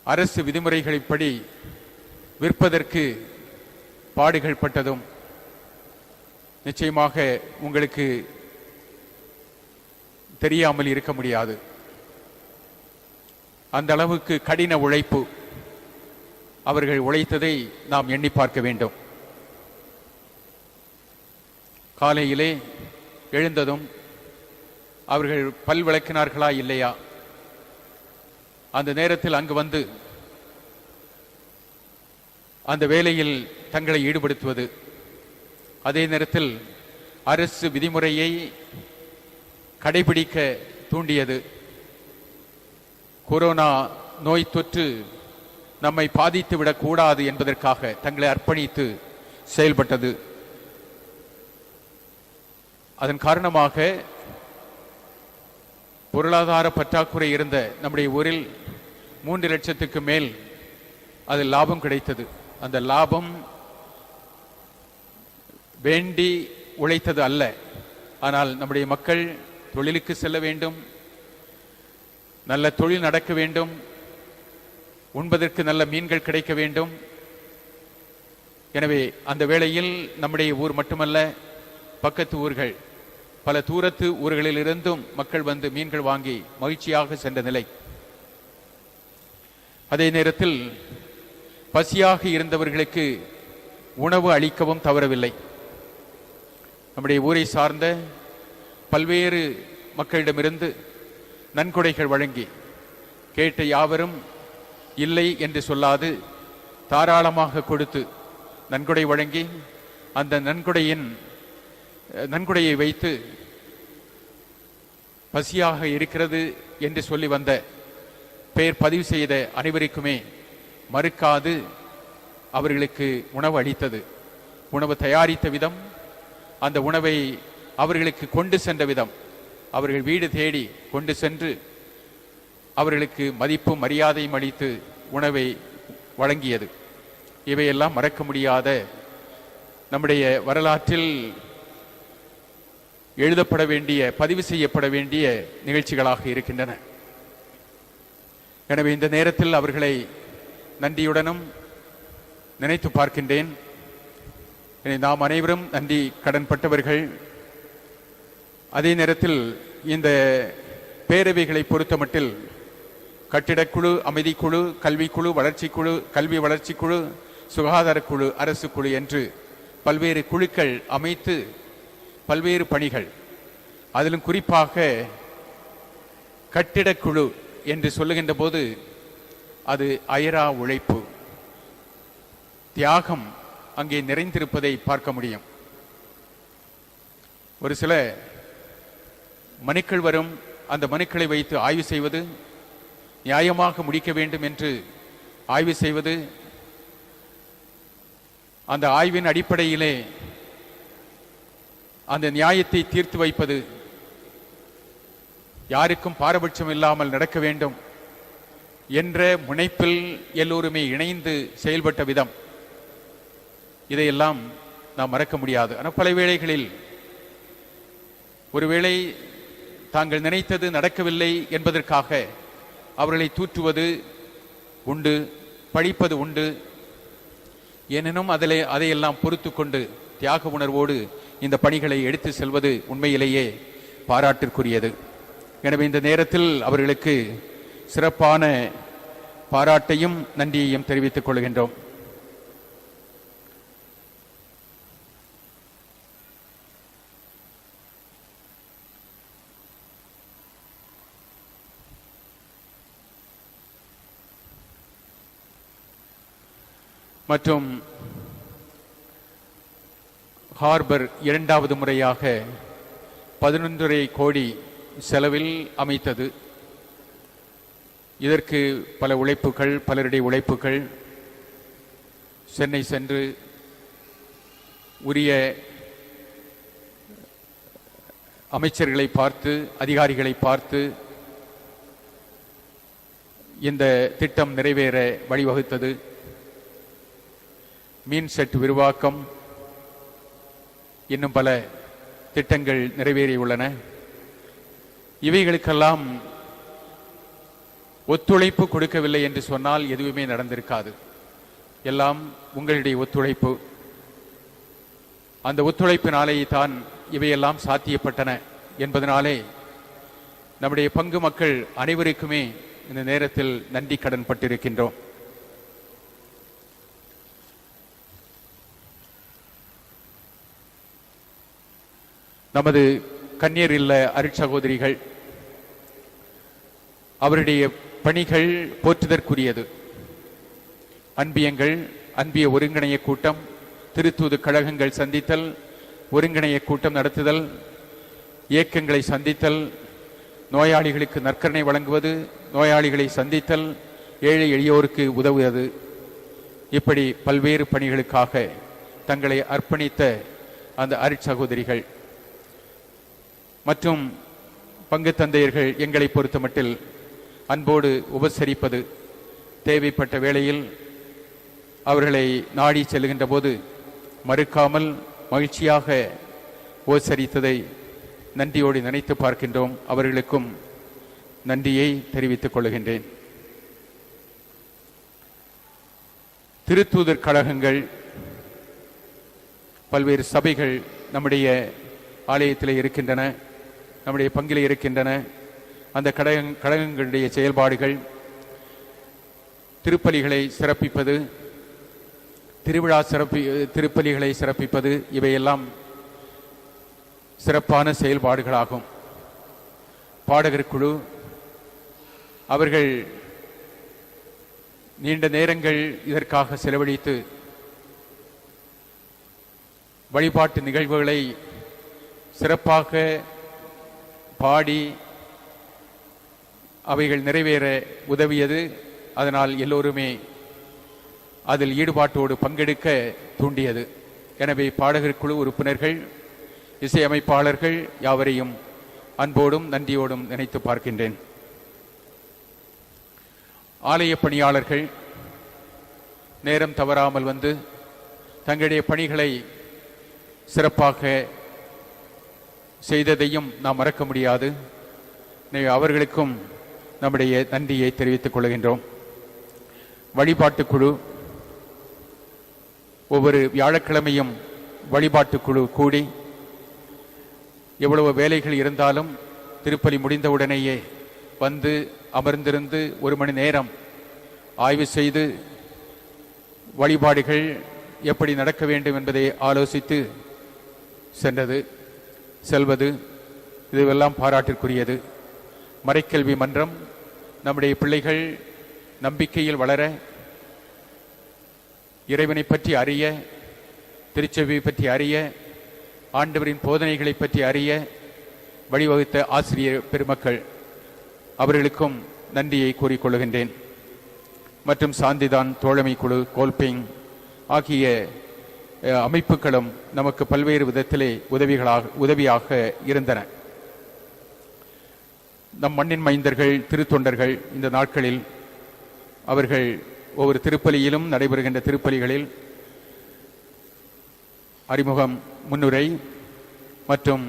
அரசு விதிமுறைகளின்படி விற்பதற்கு பாடுகள் பட்டதும் நிச்சயமாக உங்களுக்கு தெரியாமல் இருக்க முடியாது. அந்த அளவுக்கு கடின உழைப்பு அவர்கள் உழைத்ததை நாம் எண்ணி பார்க்க வேண்டும். காலையிலே எழுந்ததும் அவர்கள் பல் விளக்கினார்களா இல்லையா, அந்த நேரத்தில் அங்கு வந்து அந்த வேலையில் தங்களை ஈடுபடுத்துவது, அதே நேரத்தில் அரசு விதிமுறையை கடைபிடிக்க தூண்டியது. கொரோனா நோய் தொற்று நம்மை பாதித்து விடக்கூடாது என்பதற்காக தங்களை அர்ப்பணித்து செயல்பட்டது. அதன் காரணமாக பொருளாதார பற்றாக்குறை இருந்த நம்முடைய ஊரில் 3 லட்சத்துக்கு மேல் அதில் லாபம் கிடைத்தது. அந்த லாபம் வேண்டி உழைத்தது அல்ல. ஆனால் நம்முடைய மக்கள் தொழிலுக்கு செல்ல வேண்டும், நல்ல தொழில் நடக்க வேண்டும், உண்பதற்கு நல்ல மீன்கள் கிடைக்க வேண்டும். எனவே அந்த வேளையில் நம்முடைய ஊர் மட்டுமல்ல, பக்கத்து ஊர்கள், பல தூரத்து ஊர்களில் இருந்தும் மக்கள் வந்து மீன்கள் வாங்கி மகிழ்ச்சியாக சென்ற நிலை. அதே நேரத்தில் பசியாக இருந்தவர்களுக்கு உணவு அளிக்கவும் தவறவில்லை. நம்முடைய ஊரை சார்ந்த பல்வேறு மக்களிடமிருந்து நன்கொடைகள் வழங்கி கேட்ட யாவரும் இல்லை என்று சொல்லாது தாராளமாக கொடுத்து நன்கொடை வழங்கி, அந்த நன்கொடையை வைத்து பசியாக இருக்கிறது என்று சொல்லி வந்த பெயர் பதிவு செய்த அனைவருக்குமே மறுக்காது அவர்களுக்கு உணவு அளித்தது. உணவு தயாரித்த விதம், அந்த உணவை அவர்களுக்கு கொண்டு சென்ற விதம், அவர்கள் வீடு தேடி கொண்டு சென்று அவர்களுக்கு மதிப்பும் மரியாதையும் அளித்து உணவை வழங்கியது. இவையெல்லாம் மறக்க முடியாத, நம்முடைய வரலாற்றில் எழுதப்பட வேண்டிய, பதிவு செய்யப்பட வேண்டிய நிகழ்ச்சிகளாக இருக்கின்றன. எனவே இந்த நேரத்தில் அவர்களை நன்றியுடனும் நினைத்து பார்க்கின்றேன். நாம் அனைவரும் நன்றி கடன்பட்டவர்கள். அதே நேரத்தில் இந்த பேரவைகளை பொறுத்தமட்டில் கட்டிடக்குழு, அமைதிக்குழு, கல்விக்குழு, வளர்ச்சிக்குழு, கல்வி வளர்ச்சிக்குழு, சுகாதாரக்குழு, அரசு குழு என்று பல்வேறு குழுக்கள் அமைத்து பல்வேறு பணிகள், அதிலும் குறிப்பாக கட்டிடக்குழு என்று சொல்லுகின்ற போது அது அயரா உழைப்பு, தியாகம் அங்கே நிறைந்திருப்பதை பார்க்க முடியும். ஒரு சில மனுக்கள் வரும், அந்த மனுக்களை வைத்து ஆய்வு செய்வது, நியாயமாக முடிக்க வேண்டும் என்று ஆய்வு செய்வது, அந்த ஆய்வின் அடிப்படையிலே அந்த நியாயத்தை தீர்த்து வைப்பது, யாருக்கும் பாரபட்சம் இல்லாமல் நடக்க வேண்டும் என்ற முனைப்பில் எல்லோருமே இணைந்து செயல்பட்ட விதம், இதையெல்லாம் நாம் மறக்க முடியாது. ஆனால் பல வேளைகளில் ஒருவேளை தாங்கள் நினைத்தது நடக்கவில்லை என்பதற்காக அவர்களை தூற்றுவது உண்டு, பழிப்பது உண்டு. எனினும் அதையெல்லாம் பொறுத்து கொண்டு தியாக உணர்வோடு இந்த பணிகளை எடுத்து செல்வது உண்மையிலேயே பாராட்டிற்குரியது. எனவே இந்த நேரத்தில் அவர்களுக்கு சிறப்பான பாராட்டையும் நன்றியையும் தெரிவித்துக் கொள்கின்றோம். மற்றும் ஹார்பர் இரண்டாவது முறையாக 11.5 கோடி செலவில் அமைத்தது. இதற்கு பல உழைப்புகள், பலருடைய உழைப்புகள், சென்னை சென்று உரிய அமைச்சர்களை பார்த்து, அதிகாரிகளை பார்த்து இந்த திட்டம் நிறைவேற வழிவகுத்தது. மீன் செட் விரிவாக்கம், இன்னும் பல திட்டங்கள் நிறைவேறியுள்ளன. இவைகளுக்கெல்லாம் ஒத்துழைப்பு கொடுக்கவில்லை என்று சொன்னால் எதுவுமே நடந்திருக்காது. எல்லாம் உங்களுடைய ஒத்துழைப்பு. அந்த ஒத்துழைப்பினாலே தான் இவையெல்லாம் சாத்தியப்பட்டன என்பதனாலே நம்முடைய பங்கு மக்கள் அனைவருக்குமே இந்த நேரத்தில் நன்றி கடன் பட்டிருக்கின்றோம். நமது கன்னியர் இல்ல அருட்சகோதரிகள், அவருடைய பணிகள் போற்றுதற்குரியது. அன்பியங்கள், அன்பிய ஒருங்கிணைய கூட்டம், திருத்தூது கழகங்கள் சந்தித்தல், ஒருங்கிணைய கூட்டம் நடத்துதல், இயக்கங்களை சந்தித்தல், நோயாளிகளுக்கு நற்கரணை வழங்குவது, நோயாளிகளை சந்தித்தல், ஏழை எளியோருக்கு உதவுவது, இப்படி பல்வேறு பணிகளுக்காக தங்களை அர்ப்பணித்த அந்த அருட்சகோதரிகள் மற்றும் பங்கு தந்தையர்கள் எங்களை பொறுத்தமட்டில் அன்போடு உபசரிப்பது, தேவைப்பட்ட வேளையில் அவர்களை நாடி செல்கின்ற போது மறுக்காமல் மகிழ்ச்சியாக உபசரித்ததை நன்றியோடு நினைத்து பார்க்கின்றோம். அவர்களுக்கும் நன்றியை தெரிவித்துக் கொள்கின்றேன். திருத்தூதர் கழகங்கள், பல்வேறு சபைகள் நம்முடைய ஆலயத்தில் இருக்கின்றன, நம்முடைய பங்கில் இருக்கின்றன. அந்த கழகங்களுடைய செயல்பாடுகள், திருப்பலிகளை சிறப்பிப்பது, திருப்பலிகளை சிறப்பிப்பது, இவையெல்லாம் சிறப்பான செயல்பாடுகளாகும். பாடகர் குழு, அவர்கள் நீண்ட நேரங்கள் இதற்காக செலவழித்து வழிபாட்டு நிகழ்வுகளை சிறப்பாக பாடி அவைகள் நிறைவேற உதவியது. அதனால் எல்லோருமே அதில் ஈடுபாட்டோடு பங்கெடுக்க தூண்டியது. எனவே பாடகர் குழு உறுப்பினர்கள், இசையமைப்பாளர்கள் யாவரையும் அன்போடும் நன்றியோடும் நினைத்து பார்க்கின்றேன். ஆலய பணியாளர்கள் நேரம் தவறாமல் வந்து தங்களுடைய பணிகளை சிறப்பாக செய்ததையும் நாம் மறக்க முடியாது. அவர்களுக்கும் நம்முடைய நன்றியை தெரிவித்துக் கொள்கின்றோம். வழிபாட்டுக்குழு, ஒவ்வொரு வியாழக்கிழமையும் வழிபாட்டுக்குழு கூடி எவ்வளவு வேலைகள் இருந்தாலும் திருப்பலி முடிந்தவுடனேயே வந்து அமர்ந்திருந்து 1 மணி நேரம் ஆய்வு செய்து வழிபாடுகள் எப்படி நடக்க வேண்டும் என்பதை ஆலோசித்து செல்வது இதுவெல்லாம் பாராட்டிற்குரியது. மறைக்கல்வி மன்றம் நம்முடைய பிள்ளைகள் நம்பிக்கையில் வளர, இறைவனை பற்றி அறிய, திருச்செவியை பற்றி அறிய, ஆண்டவரின் போதனைகளை பற்றி அறிய வழிவகுத்த ஆசிரியர் பெருமக்கள் அவர்களுக்கும் நன்றியை கூறிக்கொள்கின்றேன். மற்றும் சாந்திதான், தோழமை குழு, கோல்பிங் ஆகிய அமைப்புகளும் நமக்கு பல்வேறு விதத்திலே உதவியாக இருந்தன. நம் மண்ணின் மைந்தர்கள், திருத்தொண்டர்கள் இந்த நாட்களில் அவர்கள் ஒவ்வொரு திருப்பலியிலும் நடைபெறுகின்ற திருப்பலிகளில் அறிமுகம், முன்னுரை மற்றும்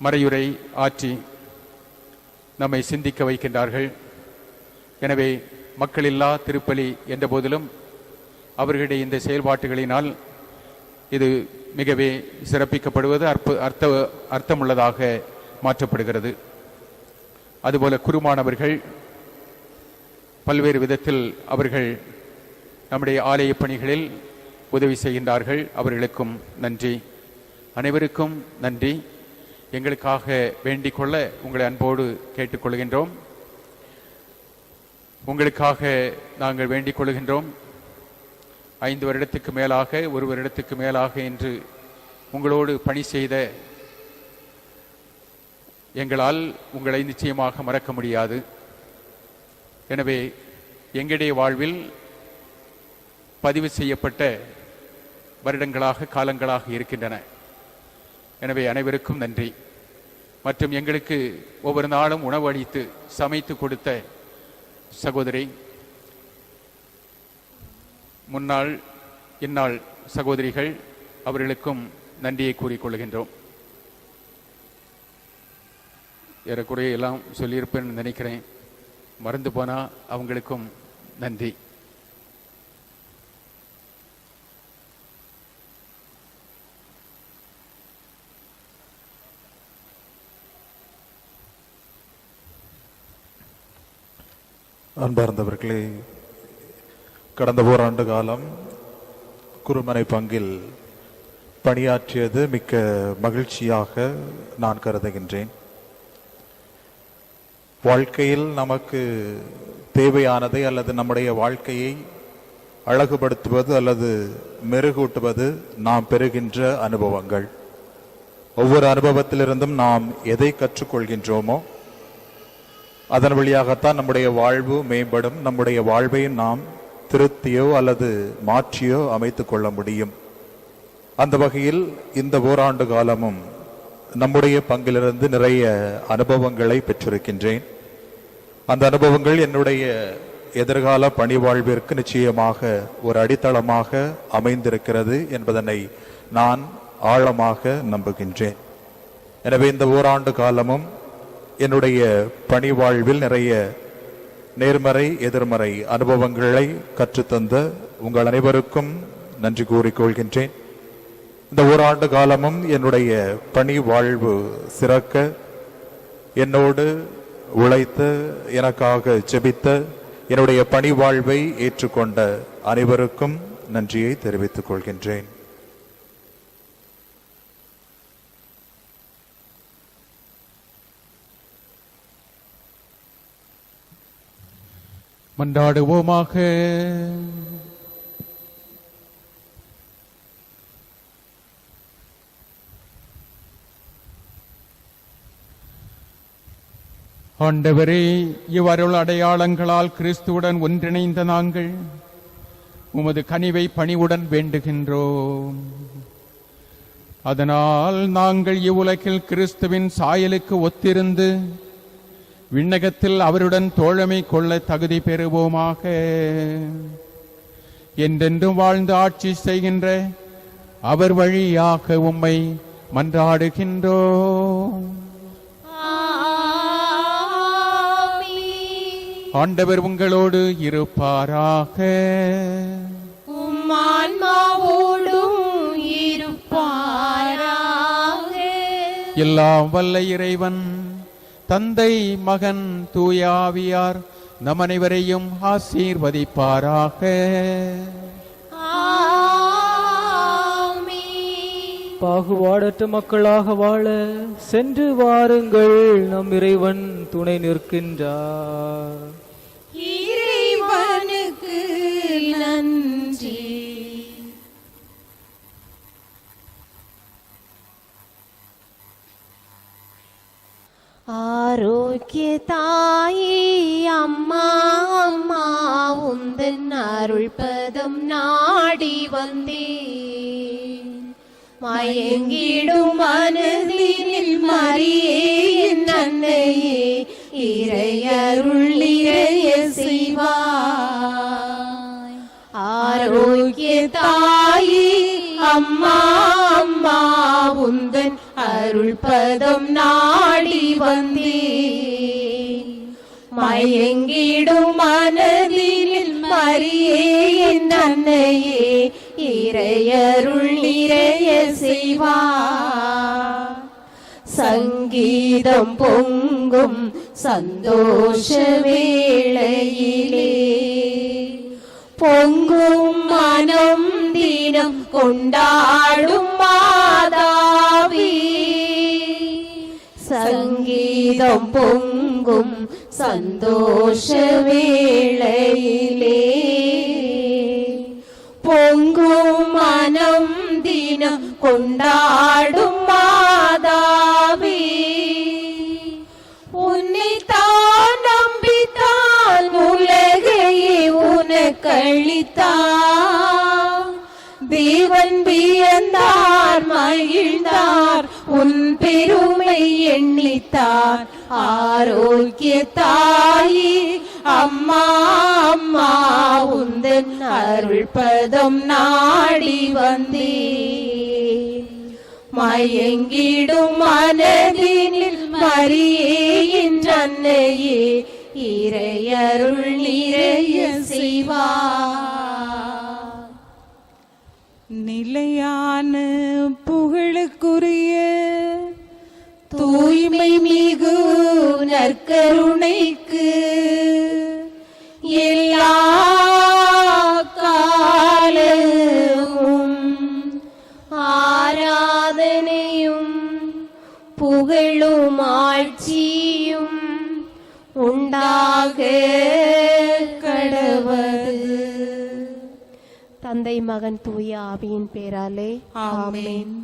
மறையுரை ஆற்றி நம்மை சிந்திக்க வைக்கின்றார்கள். எனவே மக்களில்லா திருப்பலி என்ற போதிலும் அவர்களுடைய இந்த செயல்பாட்டுகளினால் இது மிகவே சிறப்பிக்கப்படுவது அர்த்தமுள்ளதாக மாற்றப்படுகிறது. அதுபோல குருமானவர்கள் பல்வேறு விதத்தில் அவர்கள் நம்முடைய ஆலய பணிகளில் உதவி செய்கின்றார்கள். அவர்களுக்கும் நன்றி. அனைவருக்கும் நன்றி. எங்களுக்காக வேண்டிக் கொள்ள உங்களை அன்போடு கேட்டுக்கொள்கின்றோம். உங்களுக்காக நாங்கள் வேண்டிக் கொள்கின்றோம். 5 வருடத்துக்கு மேலாக, 1 வருடத்துக்கு மேலாக என்று உங்களோடு பணி செய்த எங்களால் உங்களை நிச்சயமாக மறக்க முடியாது. எனவே எங்களுடைய வாழ்வில் பதிவு செய்யப்பட்ட வருடங்களாக, காலங்களாக இருக்கின்றன. எனவே அனைவருக்கும் நன்றி. மற்றும் எங்களுக்கு ஒவ்வொரு நாளும் உணவு அளித்து சமைத்து கொடுத்த சகோதரி, முன்னாள் இந்நாள் சகோதரிகள் அவர்களுக்கும் நன்றியை கூறிக்கொள்கின்றோம். ஏறக்குறைய எல்லாம் சொல்லியிருப்பேன்னு நினைக்கிறேன். மறந்து போனா அவங்களுக்கும் நன்றி. அன்பார்ந்தவர்களே, கடந்த ஓராண்டு காலம் குருமனை பங்கில் பணியாற்றியது மிக்க மகிழ்ச்சியாக நான் கருதுகின்றேன். வாழ்க்கையில் நமக்கு தேவையானதை அல்லது நம்முடைய வாழ்க்கையை அழகுபடுத்துவது அல்லது மெருகூட்டுவது நாம் பெறுகின்ற அனுபவங்கள். ஒவ்வொரு அனுபவத்திலிருந்தும் நாம் எதை கற்றுக்கொள்கின்றோமோ அதன் வழியாகத்தான் நம்முடைய வாழ்வு மேம்படும். நம்முடைய வாழ்வை நாம் திருத்தியோ அல்லது மாற்றியோ அமைத்துக் கொள்ள முடியும். அந்த வகையில் இந்த ஓராண்டு காலமும் நம்முடைய பங்கிலிருந்து நிறைய அனுபவங்களை பெற்றிருக்கின்றேன். அந்த அனுபவங்கள் என்னுடைய எதிர்கால பணி வாழ்விற்கு நிச்சயமாக ஒரு அடித்தளமாக அமைந்திருக்கிறது என்பதனை நான் ஆழமாக நம்புகின்றேன். எனவே இந்த ஓராண்டு காலமும் என்னுடைய பணி வாழ்வில் நிறைய நேர்மறை எதிர்மறை அனுபவங்களை கற்றுத்தந்த உங்கள் அனைவருக்கும் நன்றி கூறிக்கொள்கின்றேன். இந்த ஓராண்டு காலமும் என்னுடைய பணி வாழ்வு சிறக்க என்னோடு உழைத்த, எனக்காக ஜெபித்த, என்னுடைய பணி வாழ்வை ஏற்றுக்கொண்ட அனைவருக்கும் நன்றியை தெரிவித்துக் கொள்கின்றேன். மன்றாடுவோமாக. ஆண்டவரே, இவ்வருள் அடையாளங்களால் கிறிஸ்துவுடன் ஒன்றிணைந்த நாங்கள் உமது கனிவை பணிவுடன் வேண்டுகின்றோம். அதனால் நாங்கள் இவ்வுலகில் கிறிஸ்துவின் சாயலுக்கு ஒத்திருந்து விண்ணகத்தில் அவருடன் தோழமை கொள்ள தகுதி பெறுவோமாக. என்றென்றும் வாழ்ந்து ஆட்சி செய்கின்ற அவர் வழியாக உம்மை மன்றாடுகின்றோம். ஆண்டவர் உங்களோடு இருப்பாராக. உம் ஆன்மாவோடும் இருப்பாராக. எல்லாம் வல்ல இறைவன் தந்தை மகன் தூயாவியார் நம் அனைவரையும் ஆசீர்வதிப்பாராக. பாகுபாடற்ற மக்களாக வாழ சென்று வாருங்கள், நம் இறைவன் துணை நிற்கின்றார். இறைவனுக்கு நன்றி. ஆரோக்கிய தாயே அம்மா அம்மா உந்தன் அருள் பதம் நாடி வந்தேன். மயங்கிடும் மனதினில் மரியே என் அன்னையே இறையருள் நிறைய செய்வாய். ஆரோக்கிய தாயே அம்மா அம்மா உந்தன் அருள் பதம் நாடி வந்தேன். மயங்கிடும் மனதினில் மரியே என் அன்னையே இறையருள் நிறைய செய்வார். சங்கீதம் பொங்கும் சந்தோஷ வேளையிலே பொங்கும் மனம் தினம் கொண்டாடும் மாதாவே. சங்கீதம் பொங்கும் சந்தோஷ வேளையிலே பொங்கும் மனம் தினம் கொண்டாடும் மாதாவே. உன்னைத்தான் நம்பித்தான் உலகையே உனக்களித்தார். தேவன் வியந்தார் மகிழ்ந்தார் உன் பெருமை எண்ணித்தார். ஆரோக்கிய தாயே அம்மா அம்மா உந்தன் அருள் பதம் நாடி வந்தேன். மயங்கிடும் மனதினில் மரியே என் அன்னையே இறையருள் நிறைய செய்வார். நிலையான புகழுக்குரிய தூய்மை மிகு நற்கருணைக்கு எல்லா காலமும் ஆராதனையும் புகழும் ஆட்சியும் உண்டாக கடவது. தந்தை மகன் தூய ஆவியின் பேராலே ஆமென்.